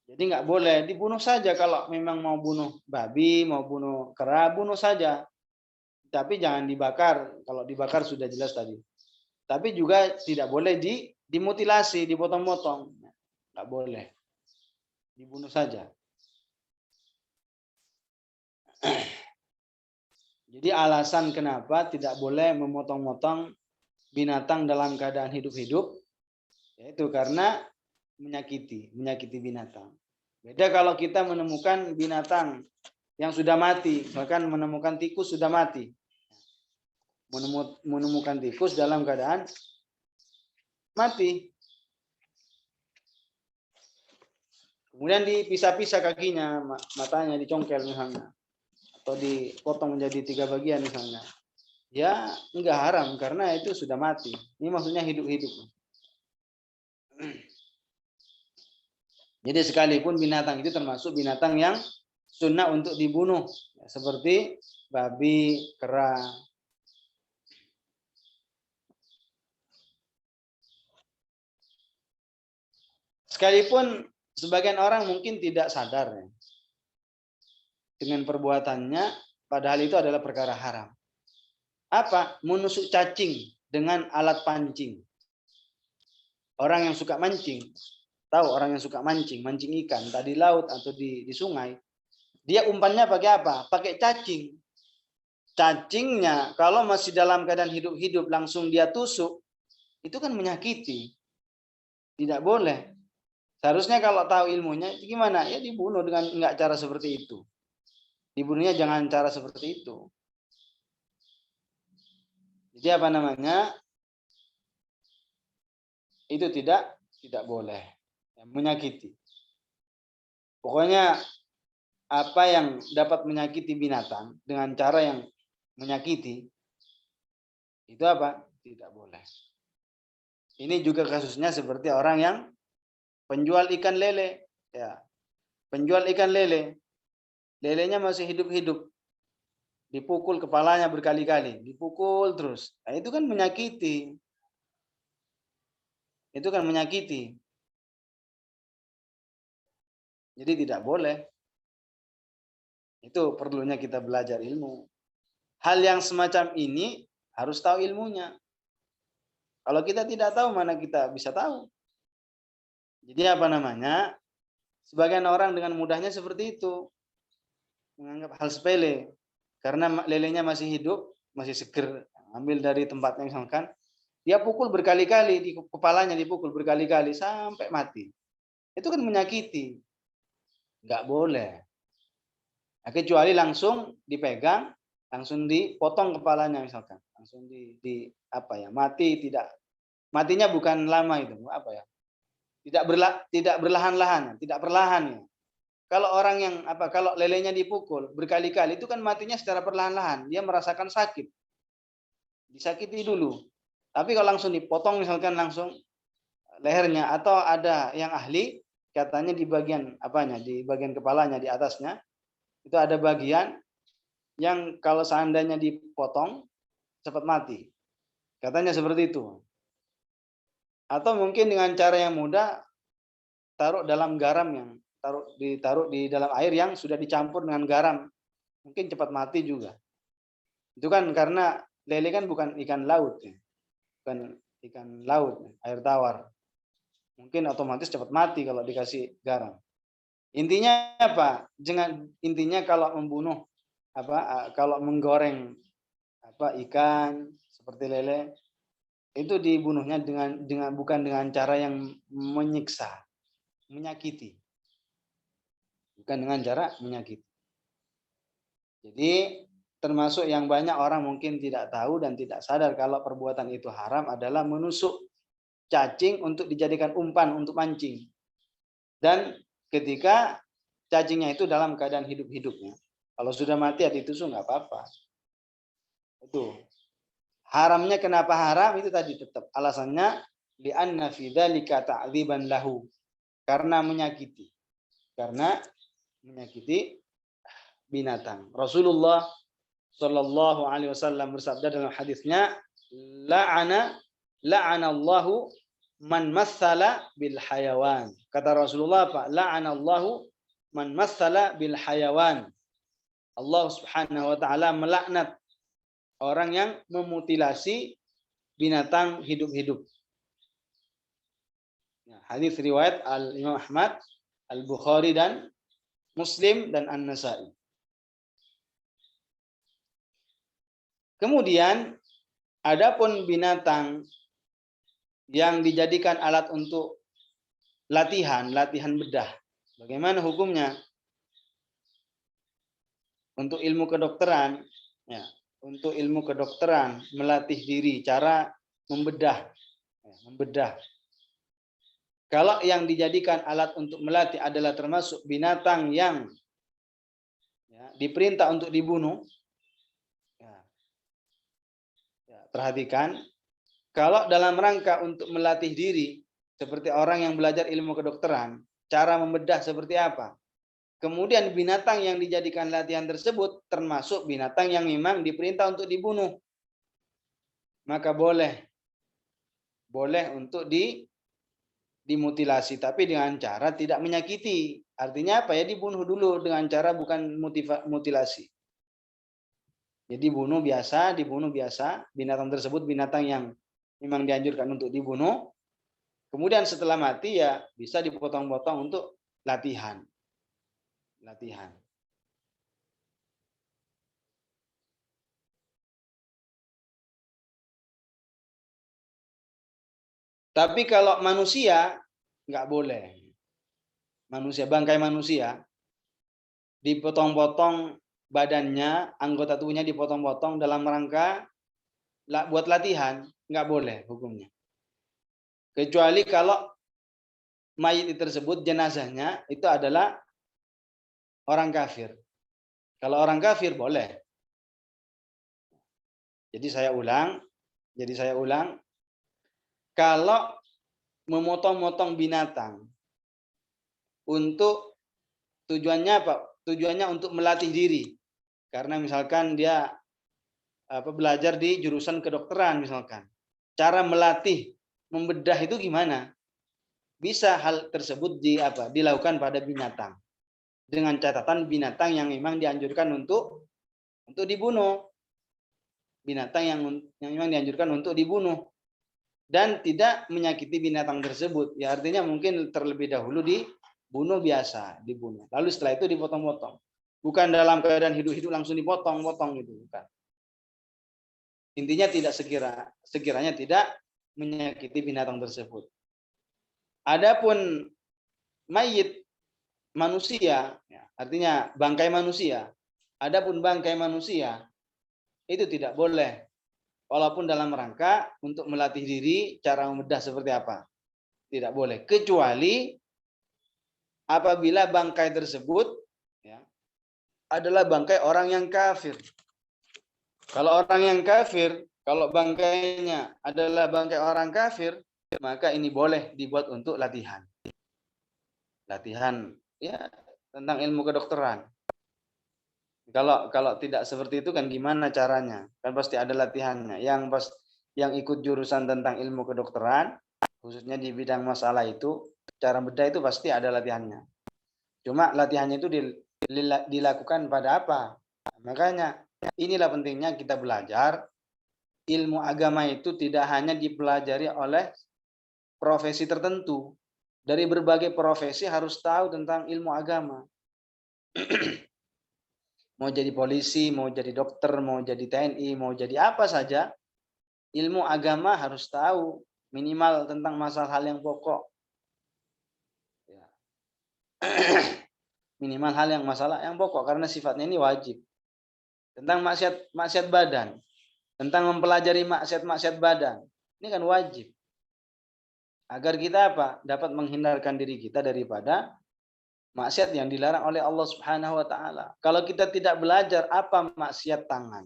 Jadi nggak boleh, dibunuh saja. Kalau memang mau bunuh babi, mau bunuh kera, bunuh saja. Tapi jangan dibakar. Kalau dibakar sudah jelas tadi. Tapi juga tidak boleh dimutilasi, dipotong-potong. Nggak boleh. Dibunuh saja. Jadi alasan kenapa tidak boleh memotong-motong binatang dalam keadaan hidup-hidup, yaitu karena menyakiti binatang. Beda kalau kita menemukan binatang yang sudah mati, bahkan menemukan tikus sudah mati. Menemukan tikus dalam keadaan mati. Kemudian dipisah-pisah kakinya, matanya dicongkel misalnya. Atau dipotong menjadi 3 bagian misalnya. Ya enggak haram karena itu sudah mati. Ini maksudnya hidup-hidup. Jadi sekalipun binatang itu termasuk binatang yang sunnah untuk dibunuh. Seperti babi, kera. Sekalipun sebagian orang mungkin tidak sadar ya, dengan perbuatannya, padahal itu adalah perkara haram. Apa? Menusuk cacing dengan alat pancing. Orang yang suka mancing, tahu orang yang suka mancing ikan, entah di laut atau di sungai, dia umpannya pakai apa? Pakai cacing. Cacingnya kalau masih dalam keadaan hidup-hidup langsung dia tusuk, itu kan menyakiti. Tidak boleh. Seharusnya kalau tahu ilmunya, gimana? Ya dibunuh dengan enggak cara seperti itu. Dibunuhnya jangan cara seperti itu. Jadi apa namanya? Itu tidak boleh. Menyakiti. Pokoknya apa yang dapat menyakiti binatang dengan cara yang menyakiti, itu apa? Tidak boleh. Ini juga kasusnya seperti orang yang penjual ikan lele. Ya. Penjual ikan lele. Lelenya masih hidup-hidup. Dipukul kepalanya berkali-kali. Dipukul terus. Nah, itu kan menyakiti. Itu kan menyakiti. Jadi tidak boleh. Itu perlunya kita belajar ilmu. Hal yang semacam ini harus tahu ilmunya. Kalau kita tidak tahu, mana kita bisa tahu. Jadi apa namanya? Sebagian orang dengan mudahnya seperti itu. Menganggap hal sepele. Karena lelenya masih hidup, masih seger. Ambil dari tempatnya misalkan. Dia pukul berkali-kali, di kepalanya dipukul berkali-kali sampai mati. Itu kan menyakiti. Nggak boleh. Nah, kecuali langsung dipegang, langsung dipotong kepalanya misalkan. Langsung apa ya? Mati tidak. Matinya bukan lama itu, apa ya? Tidak berlahan-lahan, tidak perlahan ya. Kalau orang yang kalau lelenya dipukul berkali-kali itu kan matinya secara perlahan-lahan, dia merasakan sakit. Disakiti dulu. Tapi kalau langsung dipotong misalkan langsung lehernya, atau ada yang ahli katanya di bagian di bagian kepalanya di atasnya itu ada bagian yang kalau seandainya dipotong cepat mati. Katanya seperti itu. Atau mungkin dengan cara yang mudah, taruh dalam garam yang ditaruh di dalam air yang sudah dicampur dengan garam, mungkin cepat mati juga. Itu kan karena lele kan bukan ikan laut ya. Bukan ikan laut, air tawar. Mungkin otomatis cepat mati kalau dikasih garam. Intinya apa? Intinya kalau membunuh kalau menggoreng ikan seperti lele, itu dibunuhnya bukan dengan cara yang menyiksa, menyakiti. Bukan dengan cara menyakiti. Jadi termasuk yang banyak orang mungkin tidak tahu dan tidak sadar kalau perbuatan itu haram adalah menusuk cacing untuk dijadikan umpan untuk mancing. Dan ketika cacingnya itu dalam keadaan hidup-hidupnya. Kalau sudah mati ya ditusuk nggak apa-apa. Itu. Haramnya kenapa haram itu tadi tetap alasannya li'anna fi dzalika ta'dziban lahu. Karena menyakiti. Karena menyakiti binatang. Rasulullah Shallallahu alaihi wasallam bersabda dalam hadisnya, la'anallahu man massala bil hayawan. Kata Rasulullah apa? La'anallahu man massala bil hayawan. Allah Subhanahu wa taala melaknat orang yang memutilasi binatang hidup-hidup. Hadis riwayat Al-Imam Ahmad, Al-Bukhari dan Muslim dan An-Nasai. Kemudian adapun binatang yang dijadikan alat untuk latihan bedah. Bagaimana hukumnya? Untuk ilmu kedokteran, ya, untuk ilmu kedokteran melatih diri, cara membedah. Kalau yang dijadikan alat untuk melatih adalah termasuk binatang yang diperintah untuk dibunuh, perhatikan, kalau dalam rangka untuk melatih diri, seperti orang yang belajar ilmu kedokteran, cara membedah seperti apa? Kemudian binatang yang dijadikan latihan tersebut termasuk binatang yang memang diperintah untuk dibunuh. Maka boleh untuk dimutilasi, tapi dengan cara tidak menyakiti. Artinya apa ya? Dibunuh dulu dengan cara bukan mutilasi. Jadi dibunuh biasa, binatang tersebut binatang yang memang dianjurkan untuk dibunuh. Kemudian setelah mati ya bisa dipotong-potong untuk latihan. Tapi kalau manusia nggak boleh. Bangkai manusia dipotong-potong badannya, anggota tubuhnya dipotong-potong dalam rangka buat latihan, nggak boleh hukumnya. Kecuali kalau mayit tersebut, jenazahnya itu adalah orang kafir. Kalau orang kafir boleh. Jadi saya ulang, kalau memotong-motong binatang untuk tujuannya apa? Tujuannya untuk melatih diri. Karena misalkan dia belajar di jurusan kedokteran misalkan. Cara melatih, membedah itu gimana? Bisa hal tersebut dilakukan pada binatang. Dengan catatan binatang yang memang dianjurkan untuk dibunuh. Binatang yang memang dianjurkan untuk dibunuh. Dan tidak menyakiti binatang tersebut. Ya artinya mungkin terlebih dahulu dibunuh biasa, dibunuh. Lalu setelah itu dipotong-potong. Bukan dalam keadaan hidup-hidup langsung dipotong-potong gitu, bukan. Intinya tidak sekiranya tidak menyakiti binatang tersebut. Adapun mayit manusia, artinya bangkai manusia. Adapun bangkai manusia itu tidak boleh, walaupun dalam rangka untuk melatih diri cara membedah seperti apa. Tidak boleh, kecuali apabila bangkai tersebut adalah bangkai orang yang kafir. Kalau orang yang kafir, kalau bangkainya adalah bangkai orang kafir, maka ini boleh dibuat untuk latihan. Latihan ya tentang ilmu kedokteran. Kalau tidak seperti itu kan gimana caranya? Kan pasti ada latihannya. Yang ikut jurusan tentang ilmu kedokteran, khususnya di bidang masalah itu, cara bedah itu pasti ada latihannya. Cuma latihannya itu dilakukan pada apa? Makanya inilah pentingnya kita belajar ilmu agama itu tidak hanya dipelajari oleh profesi tertentu. Dari berbagai profesi harus tahu tentang ilmu agama. Mau jadi polisi, mau jadi dokter, mau jadi TNI, mau jadi apa saja, ilmu agama harus tahu minimal tentang masalah hal yang pokok. Minimal hal yang masalah yang pokok karena sifatnya ini wajib. Tentang maksiat badan, tentang mempelajari maksiat badan, ini kan wajib. Agar kita dapat menghindarkan diri kita daripada maksiat yang dilarang oleh Allah Subhanahu wa taala. Kalau kita tidak belajar apa maksiat tangan,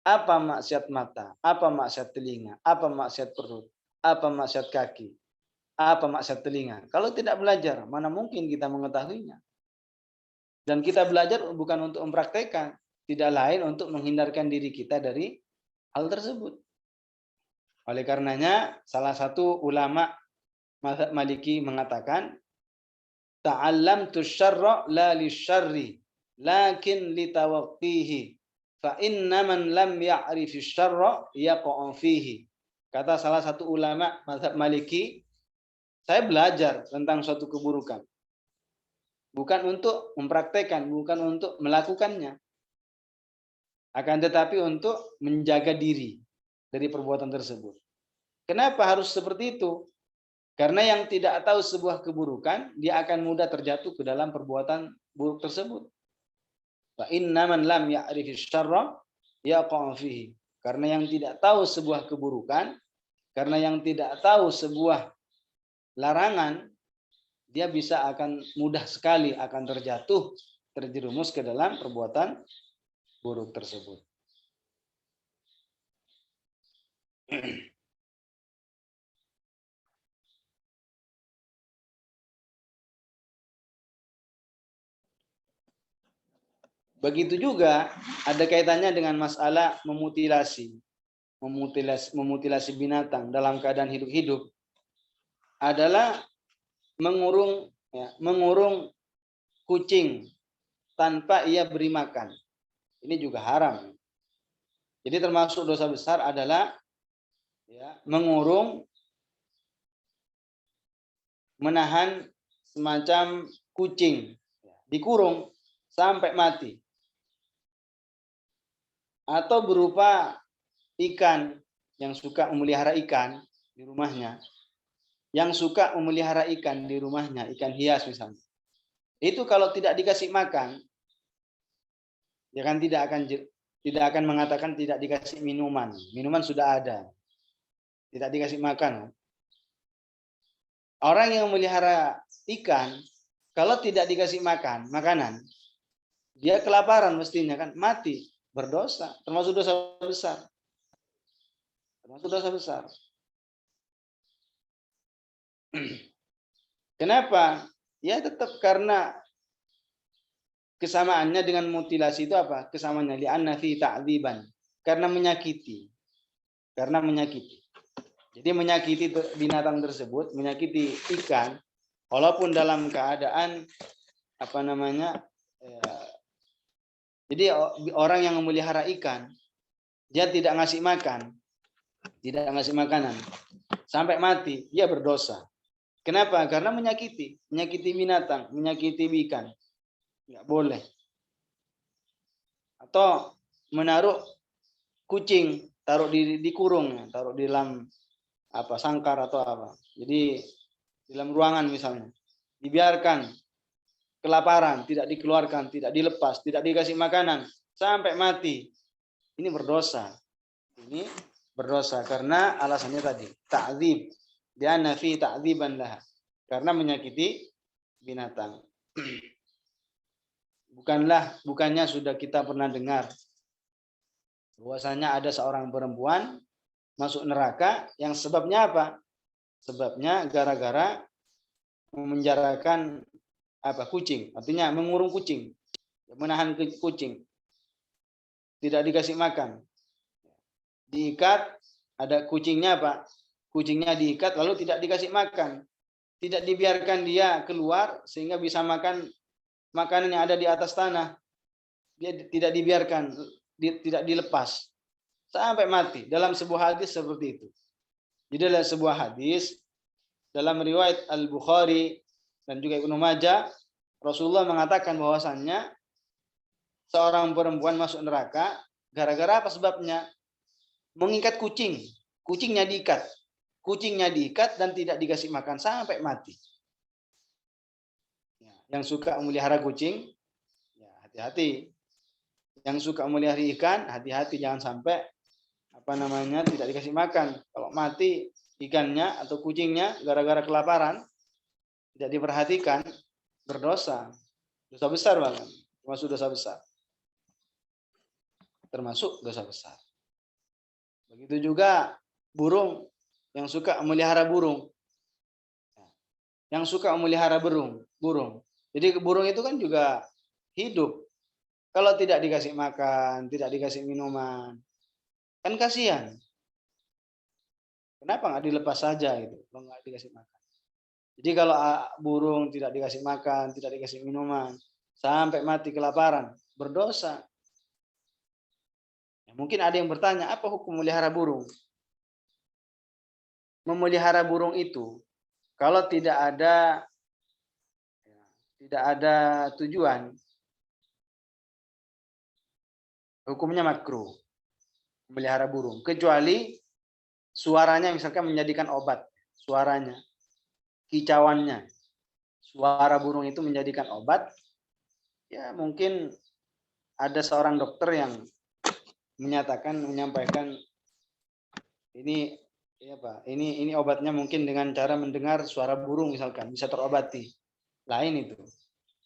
apa maksiat mata, apa maksiat telinga, apa maksiat perut, apa maksiat kaki, apa maksiat telinga. Kalau tidak belajar, mana mungkin kita mengetahuinya. Dan kita belajar bukan untuk mempraktekkan, tidak lain untuk menghindarkan diri kita dari hal tersebut. Oleh karenanya, salah satu ulama mazhab Maliki mengatakan, ta'allamtu syarra la lisyarri, lakin litawaqqihi. fa inna man lam ya'rifis syarra yaqa'u fihi. Kata salah satu ulama mazhab Maliki, saya belajar tentang suatu keburukan. Bukan untuk mempraktekkan, bukan untuk melakukannya. Akan tetapi untuk menjaga diri dari perbuatan tersebut. Kenapa harus seperti itu? Karena yang tidak tahu sebuah keburukan, dia akan mudah terjatuh ke dalam perbuatan buruk tersebut. Fa inna man lam ya'rifis syarra yaqa'u fihi. Karena yang tidak tahu sebuah keburukan, karena yang tidak tahu sebuah larangan, dia bisa akan mudah sekali akan terjatuh, terjerumus ke dalam perbuatan buruk tersebut. Begitu juga ada kaitannya dengan masalah memutilasi binatang dalam keadaan hidup-hidup adalah mengurung kucing tanpa ia beri makan. Ini juga haram. Jadi termasuk dosa besar adalah menahan semacam kucing, dikurung sampai mati. Atau berupa ikan yang suka memelihara ikan di rumahnya, ikan hias misalnya. Itu kalau tidak dikasih makan, ya kan tidak akan mengatakan tidak dikasih minuman. Minuman sudah ada. Tidak dikasih makan. Orang yang memelihara ikan, kalau tidak dikasih makanan, dia kelaparan mestinya kan, mati, berdosa, termasuk dosa besar. Kenapa? Ya tetap karena kesamaannya dengan mutilasi itu apa? Kesamaannya li'anna fi ta'dziban. Karena menyakiti. Jadi menyakiti binatang tersebut, menyakiti ikan, walaupun dalam keadaan jadi orang yang memelihara ikan, dia tidak ngasih makan, tidak ngasih makanan, sampai mati, dia berdosa. Kenapa? Karena menyakiti binatang, menyakiti ikan. Nggak boleh. Atau menaruh kucing, taruh di kurung, taruh di dalam sangkar atau apa. Jadi di dalam ruangan misalnya, dibiarkan kelaparan, tidak dikeluarkan, tidak dilepas, tidak dikasih makanan sampai mati. Ini berdosa. Karena alasannya tadi, ta'dzib. Dia nafi ta'dziban lah. Karena menyakiti binatang. Bukannya sudah kita pernah dengar bahwasanya ada seorang perempuan masuk neraka yang sebabnya apa? Sebabnya gara-gara memenjarakan kucing, artinya mengurung kucing, menahan kucing, tidak dikasih makan, diikat, ada kucingnya kucingnya diikat lalu tidak dikasih makan, tidak dibiarkan dia keluar sehingga bisa makan makanan yang ada di atas tanah, dia tidak dibiarkan, tidak dilepas sampai mati. Dalam sebuah hadis seperti itu. Jadi dalam sebuah hadis dalam riwayat Al-Bukhari dan juga Ibnu Majah, Rasulullah mengatakan bahwasannya seorang perempuan masuk neraka gara-gara apa sebabnya? Mengikat kucing. Kucingnya diikat dan tidak dikasih makan sampai mati. Yang suka memelihara kucing, ya hati-hati. Yang suka memelihara ikan, hati-hati jangan sampai tidak dikasih makan. Kalau mati ikannya atau kucingnya gara-gara kelaparan, tidak diperhatikan, berdosa. Dosa besar banget. Termasuk dosa besar. Begitu juga burung yang suka memelihara burung. Burung. Jadi burung itu kan juga hidup. Kalau tidak dikasih makan, tidak dikasih minuman, kan kasihan. Kenapa nggak dilepas saja itu? Kalau nggak dikasih makan. Jadi kalau burung tidak dikasih makan, tidak dikasih minuman, sampai mati kelaparan, berdosa. Mungkin ada yang bertanya, apa hukum memelihara burung? Memelihara burung itu kalau tidak ada tujuan, hukumnya makruh memelihara burung, kecuali suaranya misalkan menjadikan obat, suaranya, kicauannya, suara burung itu menjadikan obat. Ya mungkin ada seorang dokter yang menyampaikan ini ini obatnya mungkin dengan cara mendengar suara burung misalkan bisa terobati. Lain itu.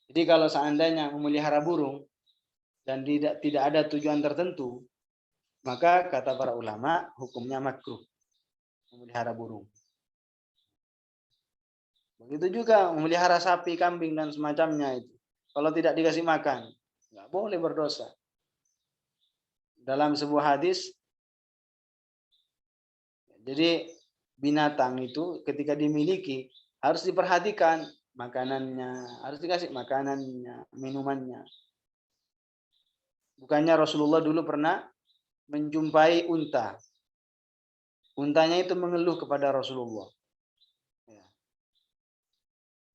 Jadi kalau seandainya memelihara burung dan tidak ada tujuan tertentu, maka kata para ulama hukumnya makruh memelihara burung. Begitu juga memelihara sapi, kambing dan semacamnya itu. Kalau tidak dikasih makan, nggak boleh berdosa. Dalam sebuah hadis, jadi binatang itu ketika dimiliki harus diperhatikan makanannya, harus dikasih makanannya, minumannya. Bukannya Rasulullah dulu pernah menjumpai unta. Untanya itu mengeluh kepada Rasulullah.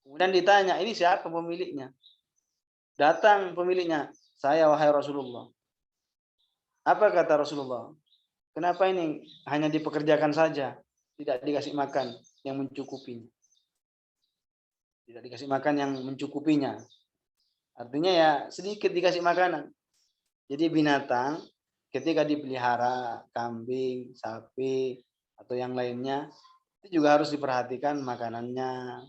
Kemudian ditanya, ini siapa pemiliknya? Datang pemiliknya, saya wahai Rasulullah. Apa kata Rasulullah? Kenapa ini hanya dipekerjakan saja, tidak dikasih makan yang mencukupinya? Tidak dikasih makan yang mencukupinya. Artinya ya sedikit dikasih makanan. Jadi binatang ketika dipelihara, kambing, sapi, atau yang lainnya, itu juga harus diperhatikan makanannya,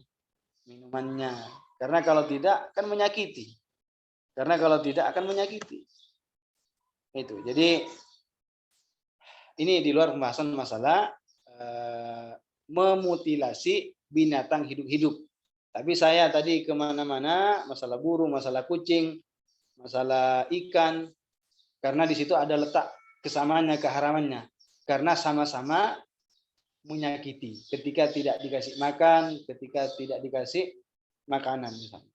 minumannya. Karena kalau tidak akan menyakiti. Itu. Jadi ini di luar pembahasan masalah memutilasi binatang hidup-hidup. Tapi saya tadi kemana-mana masalah burung, masalah kucing, masalah ikan, karena di situ ada letak kesamaannya, keharamannya. Karena sama-sama menyakiti ketika tidak dikasih makan, ketika tidak dikasih makanan misalnya.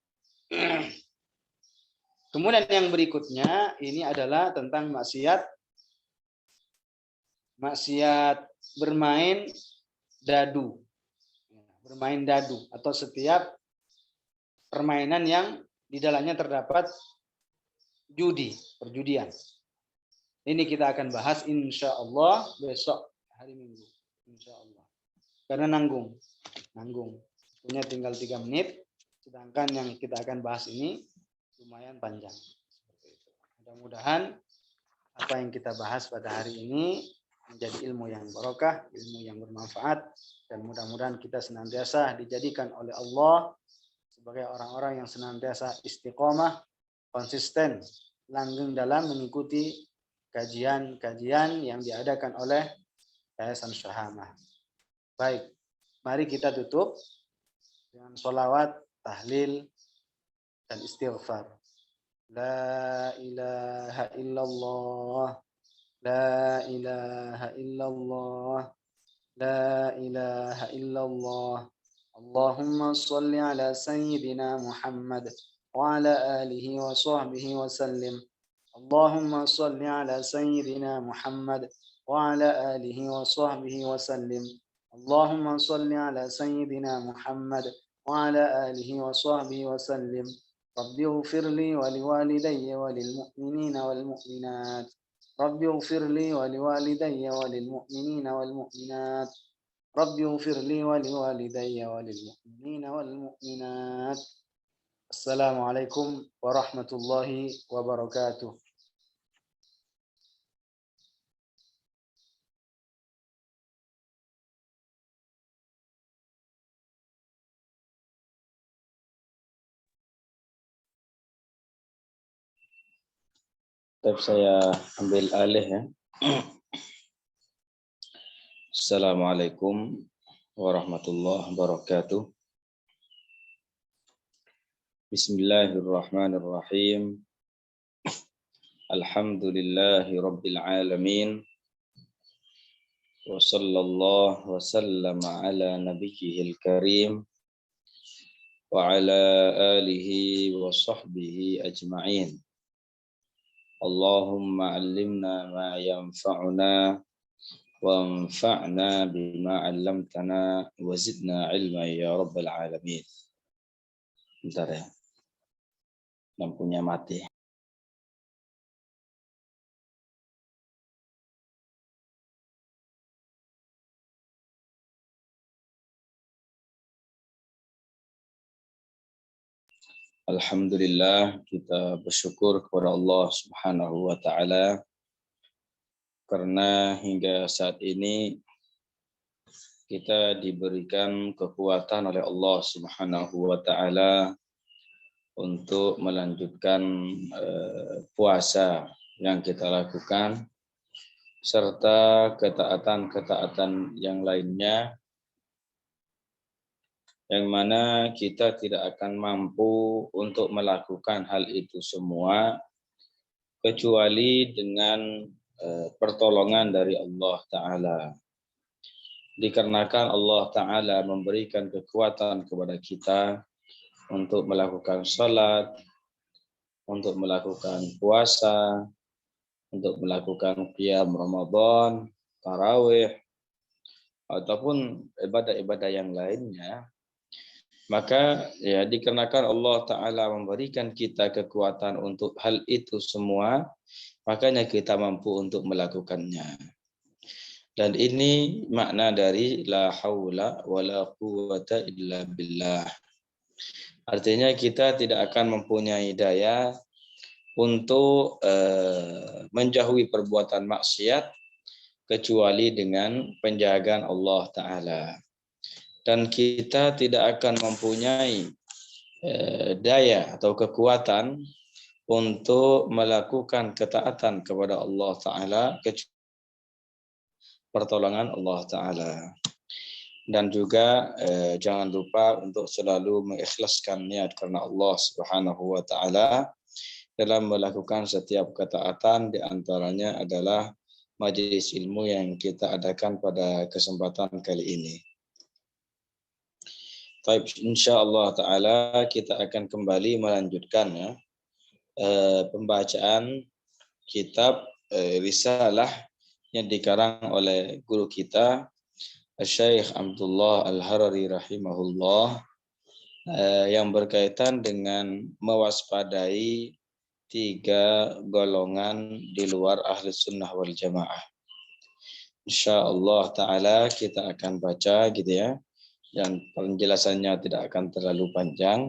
Kemudian yang berikutnya ini adalah tentang maksiat bermain dadu. Bermain dadu atau setiap permainan yang di dalamnya terdapat perjudian. Ini kita akan bahas insya Allah besok hari Minggu. Insya Allah. Karena nanggung. Punya tinggal 3 menit. Sedangkan yang kita akan bahas ini lumayan panjang. Mudah-mudahan apa yang kita bahas pada hari ini menjadi ilmu yang barokah, ilmu yang bermanfaat, dan mudah-mudahan kita senantiasa dijadikan oleh Allah sebagai orang-orang yang senantiasa istiqomah, konsisten, langgeng dalam mengikuti kajian-kajian yang diadakan oleh Yayasan Syahamah. Baik, mari kita tutup dengan sholawat, tahlil, dan istighfar. La ilaha illallah, la ilaha illallah, la ilaha illallah. Allahumma salli ala sayyidina Muhammad wa ala alihi wa sahbihi wa sallim. Allahumma salli ala sayyidina Muhammad wa ala alihi wa sahbihi wa sallim. Allahumma salli ala sayyidina Muhammad wa ala alihi wa sahbihi wa sallim. Rabbi ighfir li wa liwalidayya wa lil mu'minina wal mu'minat. Rabbi ighfir li wa liwalidayya wa lil mu'minina wal mu'minat. Rabbi ighfir li wa liwalidayya wa lil mu'minina wal mu'minat. Assalamualaikum warahmatullahi wabarakatuh. Saya ambil alih ya. Assalamualaikum warahmatullahi wabarakatuh. Bismillahirrahmanirrahim. Alhamdulillahi rabbil alamin. Wa sallallahu wa sallama ala nabiyyihil karim wa ala alihi wa sahbihi ajma'in. Allahumma 'allimna ma yanfa'una wanfa'na bima 'allamtana wa zidna 'ilma ya rabbal alamin. Bentar ya. Lampunya mati. Alhamdulillah, kita bersyukur kepada Allah Subhanahu wa taala karena hingga saat ini kita diberikan kekuatan oleh Allah Subhanahu wa taala untuk melanjutkan puasa yang kita lakukan serta ketaatan-ketaatan yang lainnya yang mana kita tidak akan mampu untuk melakukan hal itu semua kecuali dengan pertolongan dari Allah Ta'ala. Dikarenakan Allah Ta'ala memberikan kekuatan kepada kita untuk melakukan salat, untuk melakukan puasa, untuk melakukan qiyam Ramadan, tarawih, ataupun ibadah-ibadah yang lainnya. Maka ya dikarenakan Allah Ta'ala memberikan kita kekuatan untuk hal itu semua, makanya kita mampu untuk melakukannya. Dan ini makna dari la haula wa la quwata illa billah. Artinya kita tidak akan mempunyai daya untuk menjauhi perbuatan maksiat kecuali dengan penjagaan Allah Ta'ala. Dan kita tidak akan mempunyai daya atau kekuatan untuk melakukan ketaatan kepada Allah Ta'ala kecuali pertolongan Allah Ta'ala. Dan juga jangan lupa untuk selalu mengikhlaskan niat karena Allah Subhanahu wa Ta'ala dalam melakukan setiap ketaatan, di antaranya adalah majelis ilmu yang kita adakan pada kesempatan kali ini. Baik, insyaallah taala kita akan kembali melanjutkan ya pembacaan kitab risalah yang dikarang oleh guru kita Syekh Abdullah Al-Harari rahimahullah yang berkaitan dengan mewaspadai 3 golongan di luar ahli sunnah wal jamaah. Insyaallah taala kita akan baca gitu ya. Dan penjelasannya tidak akan terlalu panjang.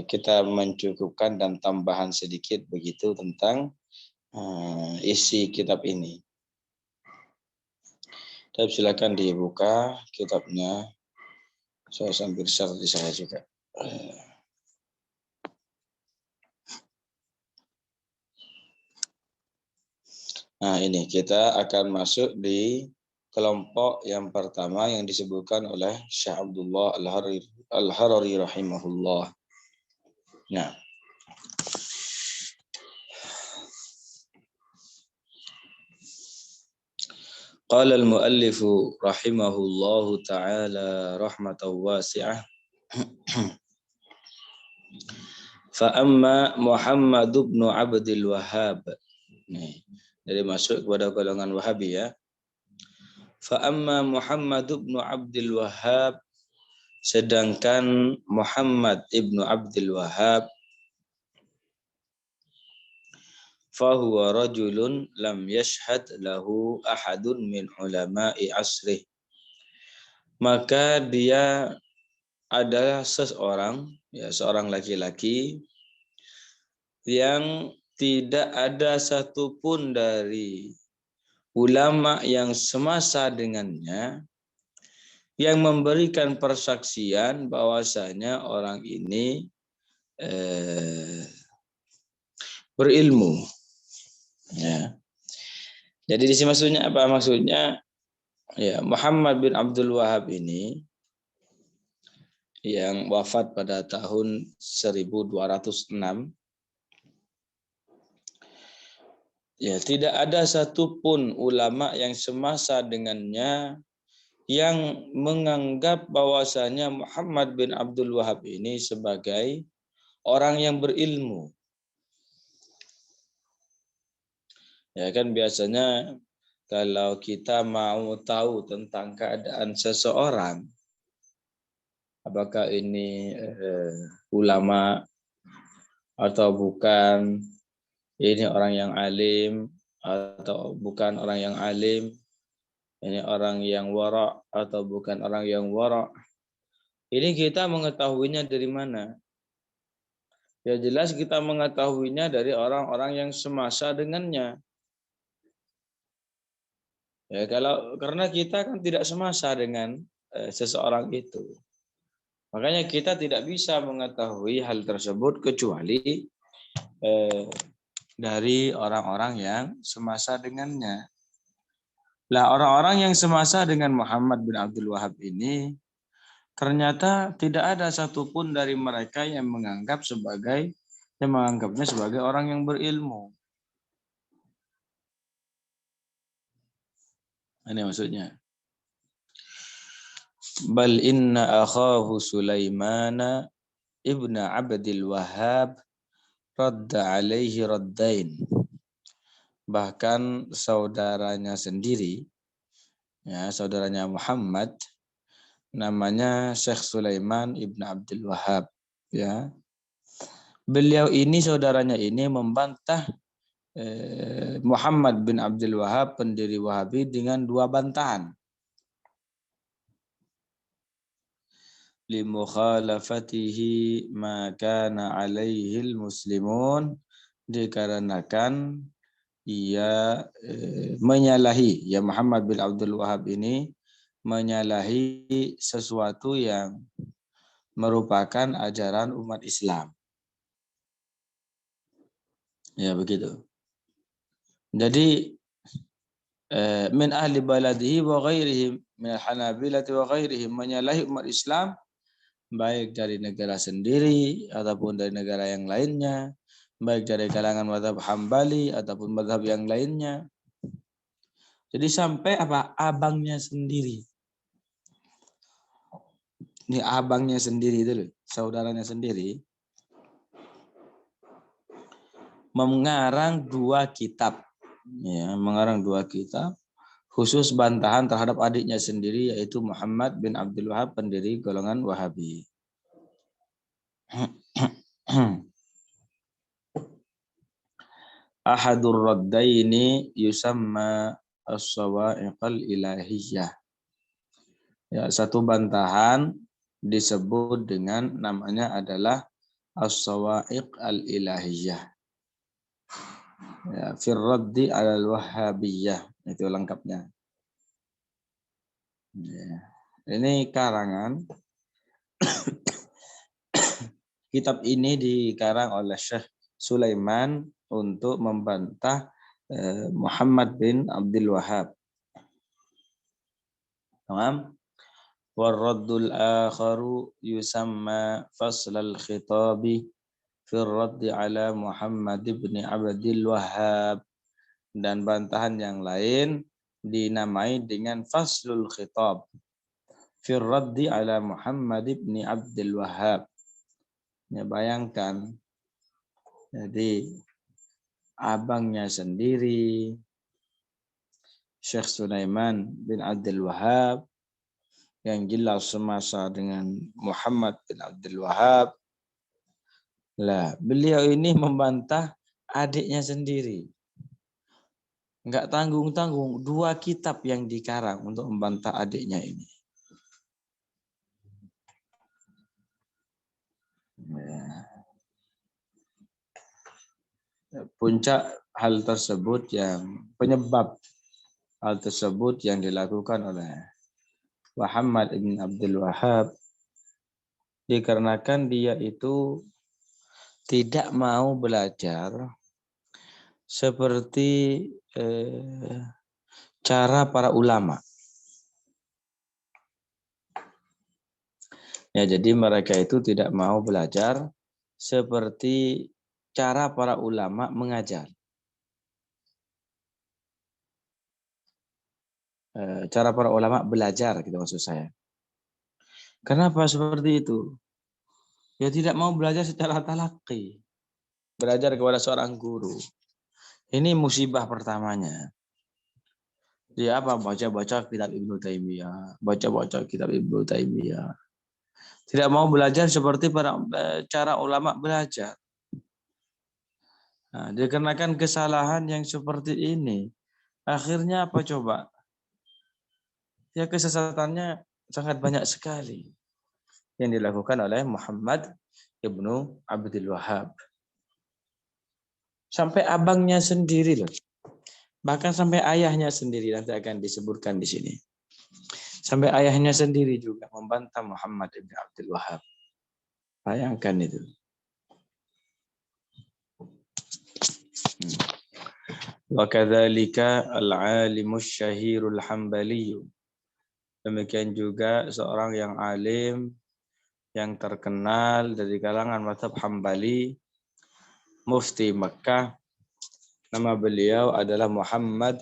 Kita mencukupkan dan tambahan sedikit begitu tentang isi kitab ini. Tapi silakan dibuka kitabnya. Saya sambil share di saya juga. Nah ini kita akan masuk di kelompok yang pertama yang disebutkan oleh Syekh Abdullah Al-Harari rahimahullah. Nah, qala al-muallif rahimahullahu ta'ala rahmatan wasi'ah. Fa amma Muhammad ibn Abdul Wahhab. Nih, jadi masuk kepada golongan Wahabi ya. Fa amma Muhammad ibn Abdul Wahhab, sedangkan Muhammad ibn Abdul Wahhab fahuwa rajulun lam yashhad lahu ahadun min ulama'i asrih. Maka dia adalah seorang laki-laki yang tidak ada satupun dari ulama yang semasa dengannya yang memberikan persaksian bahwasanya orang ini berilmu. Ya. Jadi di sini maksudnya apa? Maksudnya ya Muhammad bin Abdul Wahhab ini yang wafat pada tahun 1206. Ya, tidak ada satupun ulama yang semasa dengannya yang menganggap bahwasanya Muhammad bin Abdul Wahhab ini sebagai orang yang berilmu. Ya kan biasanya kalau kita mau tahu tentang keadaan seseorang, apakah ini ulama atau bukan, ini orang yang alim atau bukan orang yang alim, ini orang yang wara' atau bukan orang yang wara'. Ini kita mengetahuinya dari mana? Ya jelas kita mengetahuinya dari orang-orang yang semasa dengannya. Ya karena kita kan tidak semasa dengan seseorang itu. Makanya kita tidak bisa mengetahui hal tersebut kecuali dari orang-orang yang semasa dengannya. Lah orang-orang yang semasa dengan Muhammad bin Abdul Wahab ini ternyata tidak ada satupun dari mereka yang menganggapnya sebagai orang yang berilmu. Ini maksudnya. Bal inna akhahu Sulaimana ibna Abdul Wahab radda alaihi raddain. Bahkan saudaranya sendiri, ya saudaranya Muhammad, namanya Syekh Sulaiman ibn Abdul Wahab, ya. Beliau ini saudaranya ini membantah Muhammad bin Abdul Wahab pendiri Wahabi dengan dua bantahan. Limukhalafatihi ma kana alaihil muslimun, dikarenakan ia menyalahi, ya Muhammad bin Abdul Wahab ini menyalahi sesuatu yang merupakan ajaran umat Islam. Ya begitu. Jadi min ahli baladihi wa ghairihim min al-hanabilati wa ghairihim, menyalahi umat Islam baik dari negara sendiri ataupun dari negara yang lainnya, baik dari kalangan mazhab Hambali ataupun mazhab yang lainnya. Jadi sampai abangnya sendiri. Ini abangnya sendiri itu loh, saudaranya sendiri mengarang dua kitab. Ya, mengarang dua kitab khusus bantahan terhadap adiknya sendiri, yaitu Muhammad bin Abdul Wahab pendiri golongan Wahabi. Ahadur raddaini yusamma as-sawa'iqal ilahiyah. Ya, satu bantahan disebut dengan namanya adalah as-sawa'iq al-ilahiyah. Ya, fir raddi alal wahabiyah, itu lengkapnya. Ya. Ini karangan kitab ini dikarang oleh Syekh Sulaiman untuk membantah Muhammad bin Abdul Wahab. Tamam? Warraddul akharu yusamma faslal khitabi fir raddi ala Muhammad bin Abdul Wahab. Dan bantahan yang lain dinamai dengan faslul khitab fir raddi ala Muhammad bin Abdul Wahab. Ya, bayangkan, jadi abangnya sendiri Syekh Sulaiman bin Abdul Wahab yang jelas semasa dengan Muhammad bin Abdul Wahab. Lah, beliau ini membantah adiknya sendiri. Enggak tanggung-tanggung, dua kitab yang dikarang untuk membantah adiknya ini. Ya. Puncak hal tersebut penyebab hal tersebut yang dilakukan oleh Muhammad bin Abdul Wahab dikarenakan dia itu tidak mau belajar seperti cara para ulama. Ya, jadi mereka itu tidak mau belajar seperti cara para ulama mengajar. Cara para ulama belajar, gitu maksud saya. Kenapa seperti itu? Ya tidak mau belajar secara talaqi. Belajar kepada seorang guru. Ini musibah pertamanya. Dia apa? Baca-baca kitab Ibnu Taimiyah, baca-baca kitab Ibnu Taimiyah. Tidak mau belajar seperti cara ulama belajar. Nah, dikarenakan kesalahan yang seperti ini, akhirnya apa coba? Ya kesesatannya sangat banyak sekali yang dilakukan oleh Muhammad Ibnu Abdul Wahab. Sampai abangnya sendiri loh. Bahkan sampai ayahnya sendiri nanti akan disebutkan di sini. Sampai ayahnya sendiri juga membantah Muhammad Ibnu Abdul Wahab. Bayangkan itu. Wa kadzalika al-alimus syahirul hambali. Demikian juga seorang yang alim yang terkenal dari kalangan mazhab Hambali, mufti Makkah. Nama beliau adalah Muhammad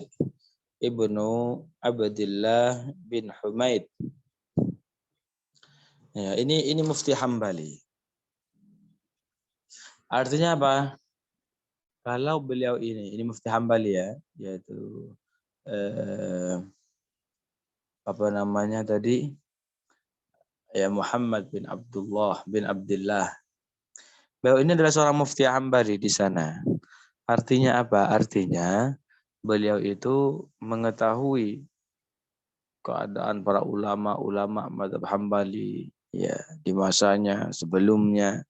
Ibnu Abdillah bin Humaid. Ya, ini mufti Hambali. Artinya apa? Kalau beliau ini mufti Hambali ya, yaitu apa namanya tadi? Ya Muhammad bin Abdullah. Beliau ini adalah seorang mufti Hambali di sana. Artinya apa? Artinya beliau itu mengetahui keadaan para ulama mazhab Hambali ya di masanya sebelumnya.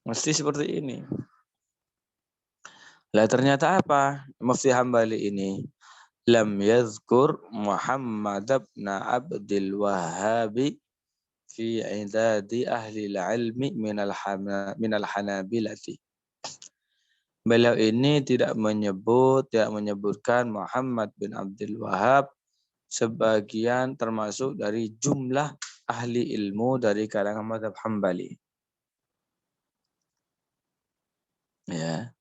Mesti seperti ini. Lah ternyata apa? Mufti Hambali ini lam yazkur Muhammad bin Abdul Wahhab fi idadi ahli al-ilmi min al-Hanabilati. Beliau ini tidak menyebutkan Muhammad bin Abdul Wahhab sebagian termasuk dari jumlah ahli ilmu dari kalangan mazhab Hambali. Ya.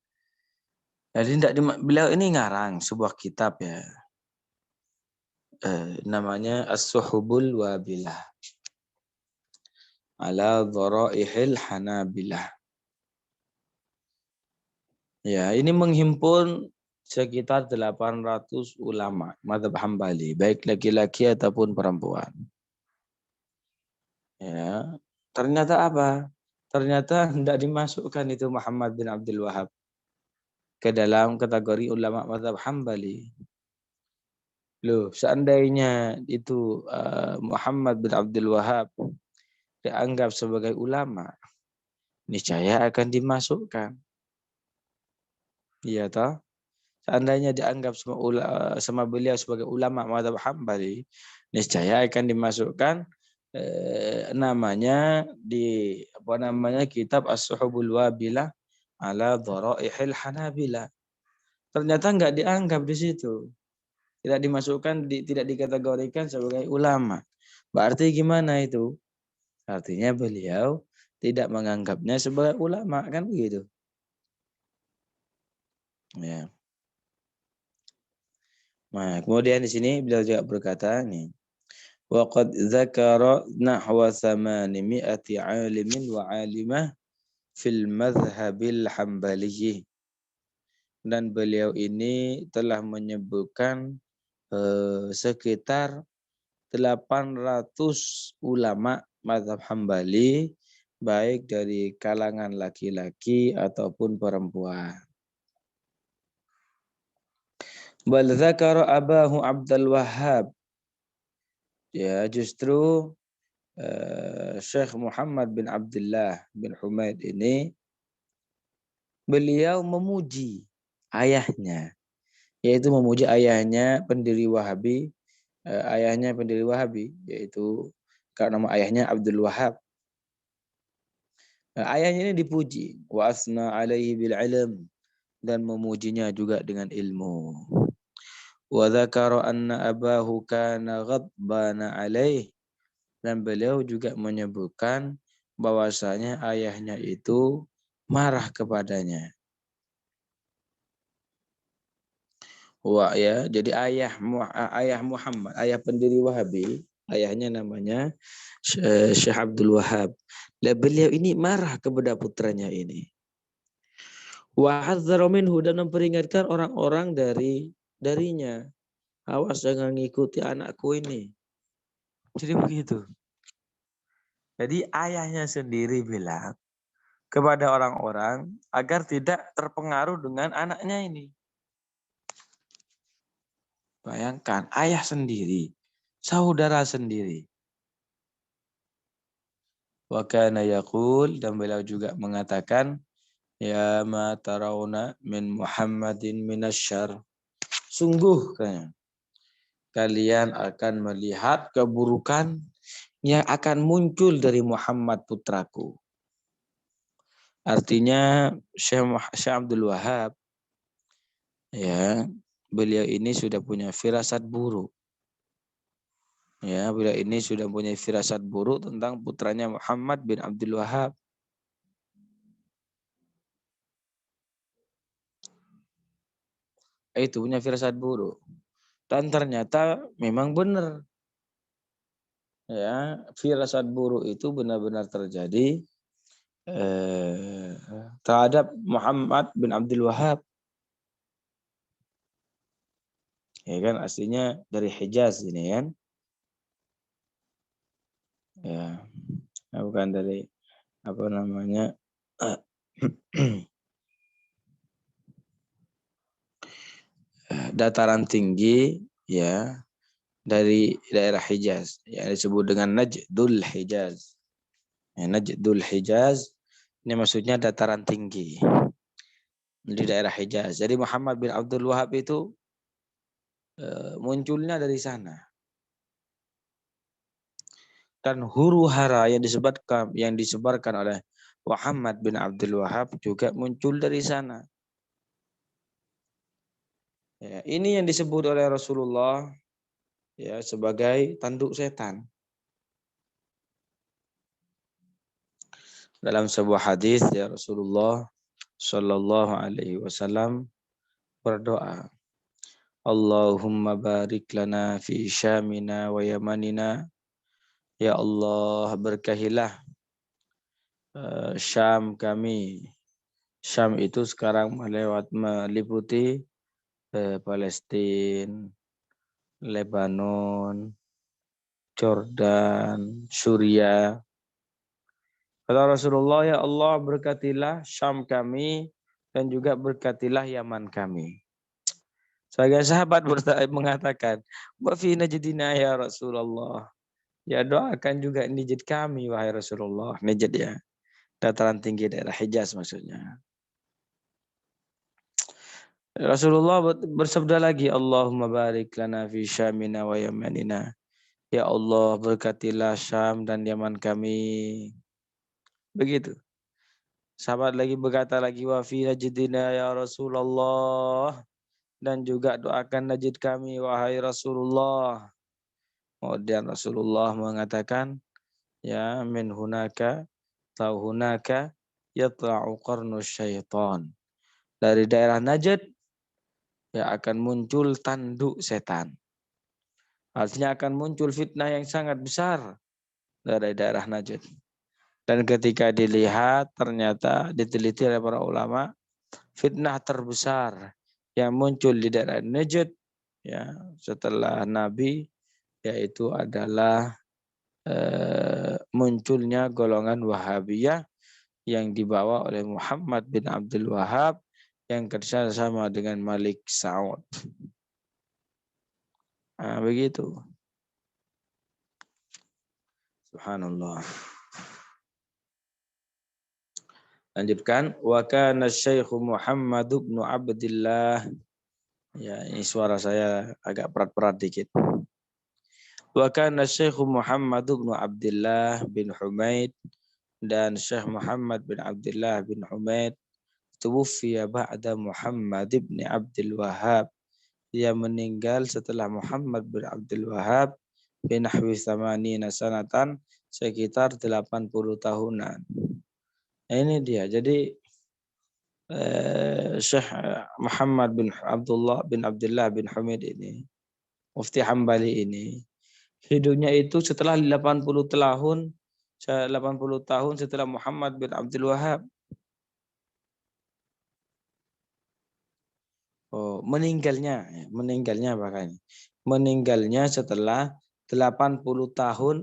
Jadi beliau ini ngarang sebuah kitab ya. Namanya As-Suhubul Wabilah ala Dharaihil Hanabilah. Ya, ini menghimpun sekitar 800 ulama mazhab Hambali, baik laki-laki ataupun perempuan. Ya, ternyata apa? Ternyata tidak dimasukkan itu Muhammad bin Abdul Wahab ke dalam kategori ulama mazhab Hambali. Loh, seandainya itu Muhammad bin Abdul Wahab dianggap sebagai ulama, niscaya akan dimasukkan. Iya toh? Seandainya dianggap sama beliau sebagai ulama mazhab Hambali, niscaya akan dimasukkan namanya di kitab As-Suhubul Wabilah ala Dharaihil Hanabilah. Ternyata enggak dianggap di situ. Tidak dimasukkan, tidak dikategorikan sebagai ulama. Berarti gimana itu? Artinya beliau tidak menganggapnya sebagai ulama, kan begitu. Ya. Nah, kemudian di sini beliau juga berkata nih, wa qad dzakara nahwa 800 alimin wa alimah fil madhhabil Hambali. Dan beliau ini telah menyebutkan sekitar 800 ulama mazhab Hambali baik dari kalangan laki-laki ataupun perempuan. Bal dzakara abahu Abdul Wahhab. Ya, justru Syekh Muhammad bin Abdullah bin Humaid ini beliau memuji ayahnya, yaitu memuji ayahnya pendiri Wahabi, yaitu karena nama ayahnya Abdul Wahhab. Ayahnya ini dipuji, wa asna alaihi bil ilm, dan memujinya juga dengan ilmu. Wa dzakara anna abahu kana ghadbana alaih, dan beliau juga menyebutkan bahwasanya ayahnya itu marah kepadanya. Wah ya, jadi ayah Muhammad, ayah pendiri Wahabi, ayahnya namanya Syekh Abdul Wahhab. Beliau ini marah kepada putranya ini. Wa hadzara minhu, dan memperingatkan orang-orang darinya. Awas jangan ngikuti anakku ini. Jadi begitu. Jadi ayahnya sendiri bilang kepada orang-orang agar tidak terpengaruh dengan anaknya ini. Bayangkan, ayah sendiri, saudara sendiri. Wa kana yaqul, dan beliau juga mengatakan, ya ma tarawna min Muhammadin minasyarr. Sungguh kalian akan melihat keburukan yang akan muncul dari Muhammad putraku. Artinya Syekh Abdul Wahab, ya, beliau ini sudah punya firasat buruk. Ya, beliau ini sudah punya firasat buruk tentang putranya Muhammad bin Abdul Wahab. Itu punya firasat buruk. Dan ternyata memang benar. Ya, firasat buruk itu benar-benar terjadi terhadap Muhammad bin Abdul Wahab. Ya kan, aslinya dari Hijaz ini kan. Ya, bukan dari apa namanya dataran tinggi, ya, dari daerah Hijaz yang disebut dengan Najdul Hijaz. Ya, Najdul Hijaz ini maksudnya dataran tinggi di daerah Hijaz. Jadi Muhammad bin Abdul Wahab itu munculnya dari sana. Dan huru-hara yang disebarkan oleh Muhammad bin Abdul Wahab juga muncul dari sana. Ya, ini yang disebut oleh Rasulullah, ya, sebagai tanduk setan. Dalam sebuah hadis, ya, Rasulullah Shallallahu Alaihi Wasallam berdoa, Allahumma barik lana fi syamina wa yamanina. Ya Allah, berkahilah Syam kami. Syam itu sekarang meliputi Palestina, Lebanon, Jordan, Suriah. Kata Rasulullah, ya Allah, berkatilah Syam kami dan juga berkatilah Yaman kami. Sebagai sahabat mengatakan, wa fi najdina ya Rasulullah. Ya, doakan juga Najd kami wahai Rasulullah. Najd, ya, dataran tinggi daerah Hijaz maksudnya. Rasulullah bersabda lagi, Allahumma barik lana fi syamina wa yamanina. Ya Allah, berkatilah Syam dan Yaman kami. Begitu. Sahabat lagi berkata lagi, wa fi najdina ya Rasulullah. Dan juga doakan Najd kami wahai Rasulullah. Kemudian Rasulullah mengatakan, ya, min hunaka tahu hunaka yatla'u qarnu syaitan. Dari daerah Najd ya akan muncul tanduk setan. Artinya akan muncul fitnah yang sangat besar dari daerah Najd. Dan ketika dilihat, ternyata diteliti oleh para ulama, fitnah terbesar yang muncul di daerah Najd, ya, setelah Nabi, yaitu adalah munculnya golongan Wahabiyah yang dibawa oleh Muhammad bin Abdul Wahab yang kerjasama dengan Malik Saud. Nah, begitu. Subhanallah. Lanjutkan. Wa kana Syekh Muhammad bin Abdullah. Ya, ini suara saya agak berat-berat dikit. Wa kana Syekh Muhammad bin Abdullah bin Humaid, dan Syekh Muhammad bin Abdullah bin Humaid tuwfiya ba'da Muhammad bin Abdul Wahhab. Dia meninggal setelah Muhammad bin Abdul Wahhab binahwi 80 sanatan, sekitar 80 tahunan. Nah, ini dia. Jadi Syekh Muhammad bin Abdullah bin Humaid ini, Mufti Hambali ini, hidupnya itu setelah 80 tahun setelah Muhammad bin Abdul Wahhab. meninggalnya, bahkan meninggalnya setelah 80 tahun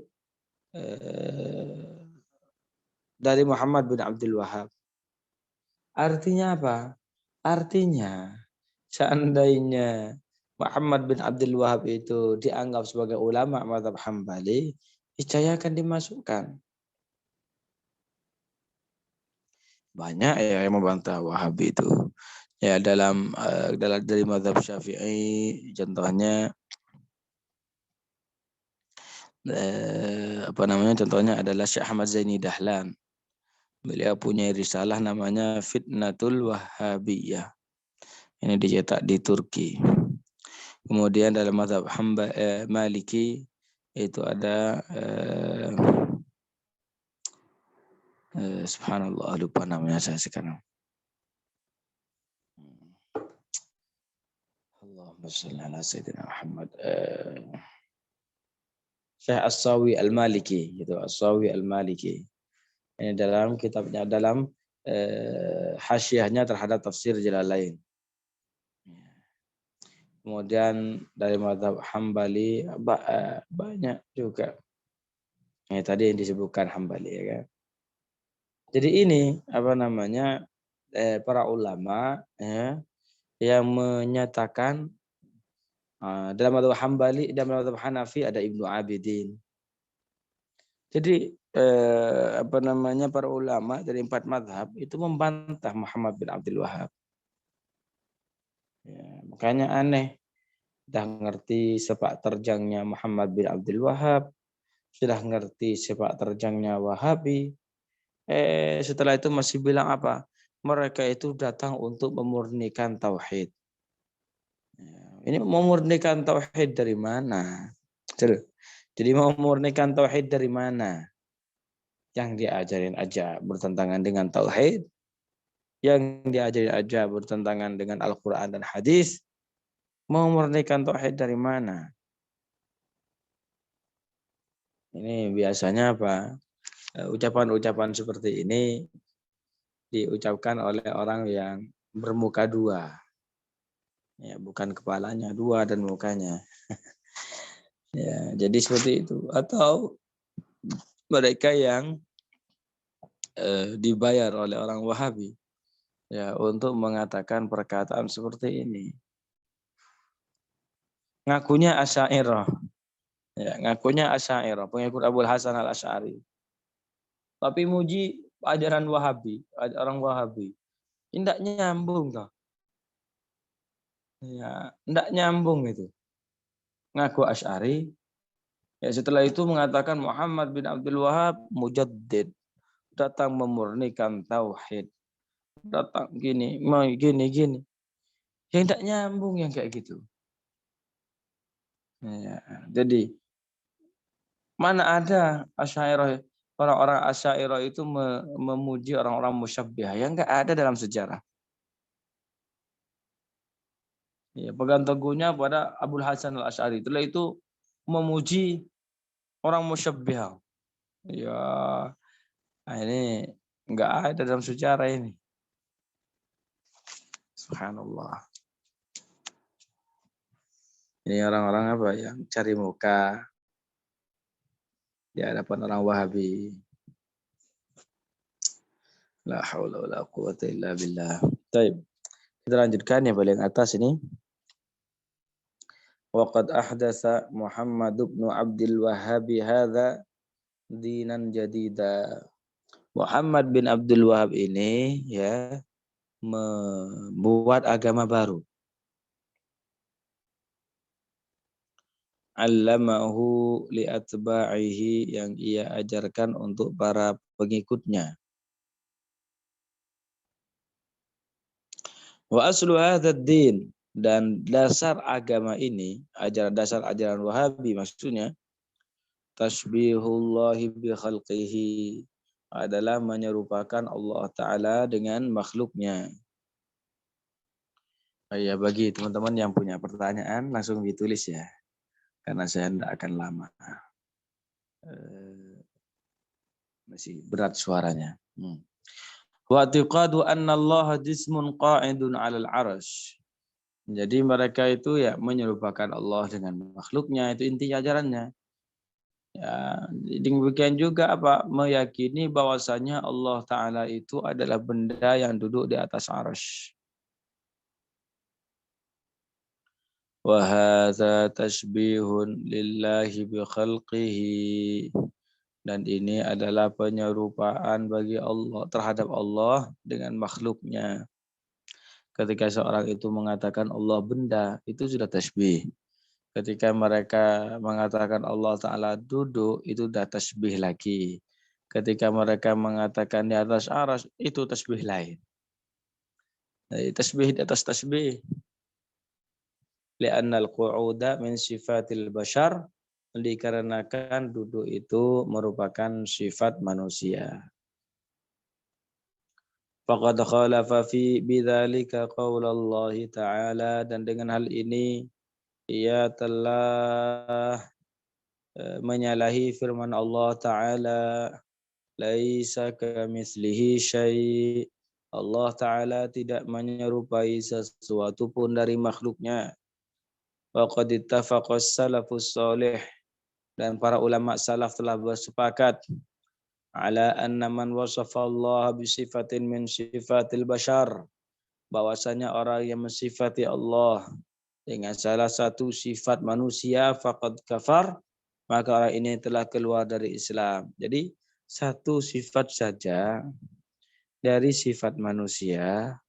dari Muhammad bin Abdul Wahab. Artinya apa? Artinya seandainya Muhammad bin Abdul Wahab itu dianggap sebagai ulama mazhab Hambali, niscaya akan dimasukkan. Banyak ya yang membantah Wahabi itu. Ya dalam dari mazhab Syafi'i contohnya contohnya adalah Syekh Ahmad Zaini Dahlan. Beliau punya risalah namanya Fitnatul Wahhabiyah. Ini dicetak di Turki. Kemudian dalam mazhab Maliki itu ada subhanallah, lupa namanya saya sekarang. Allahumma shalli ala sayyidina Muhammad. Syekh As-Sawi Al-Maliki, itu As-Sawi Al-Maliki. Ini dalam kitabnya, dalam hasyiahnya terhadap tafsir Jalalain. Kemudian dari mazhab Hambali banyak juga. Ini tadi yang disebutkan Hambali ya kan. Jadi ini para ulama ya, yang menyatakan dalam mazhab Hambali dan mazhab Hanafi ada Ibnu Abidin. Jadi para ulama dari 4 mazhab itu membantah Muhammad bin Abdul Wahab. Ya, makanya aneh. Sudah ngerti sepak terjangnya Muhammad bin Abdul Wahab, sudah ngerti sepak terjangnya Wahabi. Setelah itu masih bilang apa? Mereka itu datang untuk memurnikan tauhid. Ini memurnikan tauhid dari mana? Jadi memurnikan tauhid dari mana? Yang diajarin aja bertentangan dengan tauhid, yang diajarin aja bertentangan dengan Al-Quran dan hadis. Memurnikan tauhid dari mana? Ini biasanya apa? Ucapan-ucapan seperti ini diucapkan oleh orang yang bermuka dua. Ya, bukan kepalanya dua dan mukanya. Ya, jadi seperti itu. Atau mereka yang dibayar oleh orang Wahabi ya untuk mengatakan perkataan seperti ini. Ngakunya Asy'ariyah. Ya, ngakunya Asy'ariyah, pengikut Abul Hasan Al-Asy'ari. Tapi muji ajaran Wahabi, orang Wahabi. Tidak nyambung toh. Ya, tidak nyambung itu. Ngaku Asy'ari, ya setelah itu mengatakan Muhammad bin Abdul Wahab mujaddid, datang memurnikan tauhid. Datang gini. Yang tidak nyambung yang kayak gitu. Ya, jadi mana ada Asy'ariyah, orang-orang Asy'ariyah itu memuji orang-orang musyabbihah, yang enggak ada dalam sejarah. Ya, pegang teguhnya pada Abul Hasan Al-Asy'ari. Setelah itu memuji orang musyabbihah. Ya, nah ini enggak ada dalam sejarah ini. Subhanallah. Ini orang-orang apa yang cari muka di hadapan orang Wahabi. La haula wala quwwata illa billah. Baik. Kita lanjutkan yang paling atas ini. Waqad ahdatsa Muhammad bin Abdul Wahhab hadza dinan jadida. Muhammad bin Abdul Wahab ini ya membuat agama baru. Allamahu li atba'ihi, yang ia ajarkan untuk para pengikutnya. Wa aslu hadzal din, dan dasar agama ini, dasar ajaran Wahabi maksudnya, tasbihullahi bi khalqihi, adalah menyerupakan Allah Ta'ala dengan makhluknya. Ya, bagi teman-teman yang punya pertanyaan langsung ditulis ya, karena saya tidak akan lama. Masih berat suaranya. Wa i'tiqadu anna Allah jismun qa'idun 'alal 'arsy, Jadi mereka itu ya menyerupakan Allah dengan makhluknya, itu inti ajarannya. Ya, demikian juga apa? Meyakini bahwasanya Allah Ta'ala itu adalah benda yang duduk di atas arsy. Wa hadza tashbihun lillahi bi khalqihi. Dan ini adalah penyerupaan bagi Allah terhadap Allah dengan makhluknya. Ketika seorang itu mengatakan Allah benda, itu sudah tasbih. Ketika mereka mengatakan Allah Ta'ala duduk, itu sudah tasbih lagi. Ketika mereka mengatakan di atas aras, itu tasbih lain. Jadi tasbih di atas tasbih. Li'anna al-qu'uda min sifatil bashar. Dikarenakan duduk itu merupakan sifat manusia. Faqad khalafa fi bidzalika qaulullah ta'ala, dan dengan hal ini ia telah menyalahi firman Allah Ta'ala, laisa kamitslihi syai'. Allah Ta'ala tidak menyerupai sesuatu pun dari makhluknya. Wa qad ittafaqa as-salafus salih, dan para ulama salaf telah bersepakat ala anna man wasafa Allah bi sifatin min sifatil bashar, bahwasanya orang yang mensifati Allah dengan salah satu sifat manusia faqad kafar, maka orang ini telah keluar dari Islam. Jadi satu sifat saja dari sifat manusia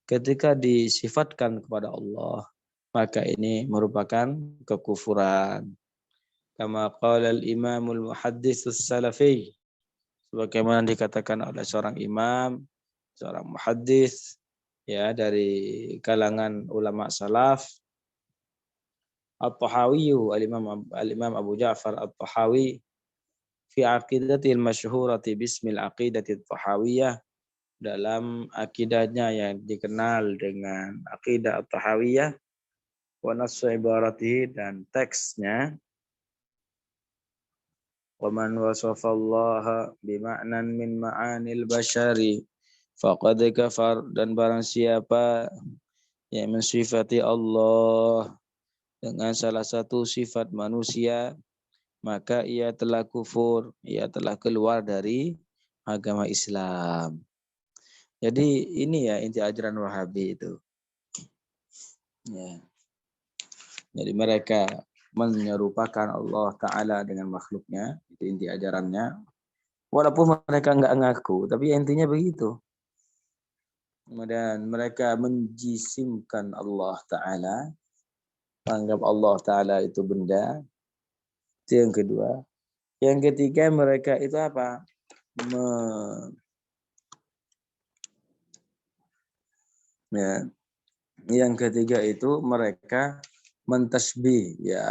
ketika disifatkan kepada Allah, maka ini merupakan kekufuran. Kama qala al-imamul muhadditsus salafi, sebagaimana dikatakan oleh seorang imam, seorang muhaddits ya dari kalangan ulama salaf, At-Tahawi, al-Imam Abu Ja'far At-Tahawi, fi aqidatil masyhurati bismil aqidati At-Tahawiyah, dalam akidahnya yang dikenal dengan akidah At-Tahawiyah, wa nassu ibaratihi, dan teksnya, wa man wasafallaha bima'nan min ma'anil bashari faqad kafar, dan barang siapa yang mensifati Allah dengan salah satu sifat manusia, maka ia telah kufur, ia telah keluar dari agama Islam. Jadi ini ya inti ajaran Wahabi itu. Ya. Jadi mereka menyerupakan Allah Ta'ala dengan makhluknya, itu inti ajarannya. Walaupun mereka nggak ngaku, tapi intinya begitu. Kemudian mereka menjisimkan Allah Ta'ala, anggap Allah Ta'ala itu benda. Itu yang kedua. Yang ketiga, mereka itu apa? Yang ketiga itu mereka mentasbih, ya,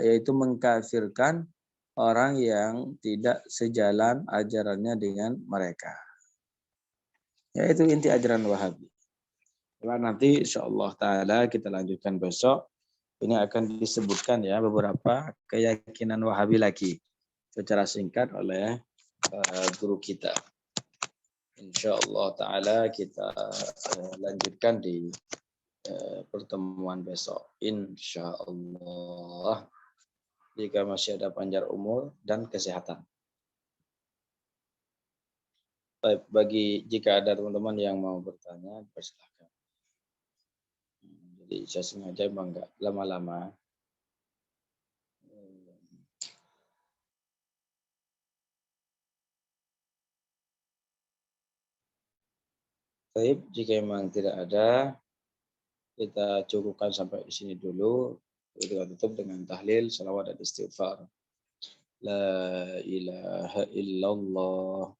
yaitu mengkafirkan orang yang tidak sejalan ajarannya dengan mereka. Yaitu inti ajaran Wahabi. Nanti insyaallah ta'ala kita lanjutkan besok. Ini akan disebutkan ya beberapa keyakinan Wahabi lagi secara singkat oleh guru kita. Insyaallah ta'ala kita lanjutkan di pertemuan besok. Insyaallah. Jika masih ada panjang umur dan kesehatan. Baik, jika ada teman-teman yang mau bertanya, persilakan. Jadi saya sengaja enggak lama-lama. Baik, jika memang tidak ada, kita cukupkan sampai di sini dulu. Kita tutup dengan tahlil, salawat dan istighfar. La ilaha illallah.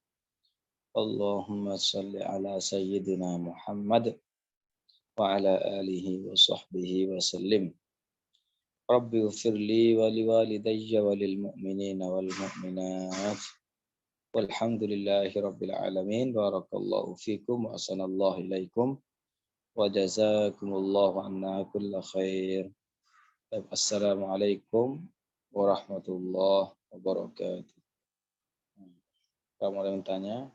Allahumma salli ala sayyidina Muhammad wa ala alihi wa sahbihi wa sallim. Rabbi ufirli wa liwalidayya wa lil mu'minina wal mu'minat. Walhamdulillahi rabbil alamin. Barakallahu fikum wa ahsanallahu ilaikum. Wa jazakumullahu anna kulla khair. Assalamualaikum warahmatullahi wabarakatuh. Kamu ada yang tanya?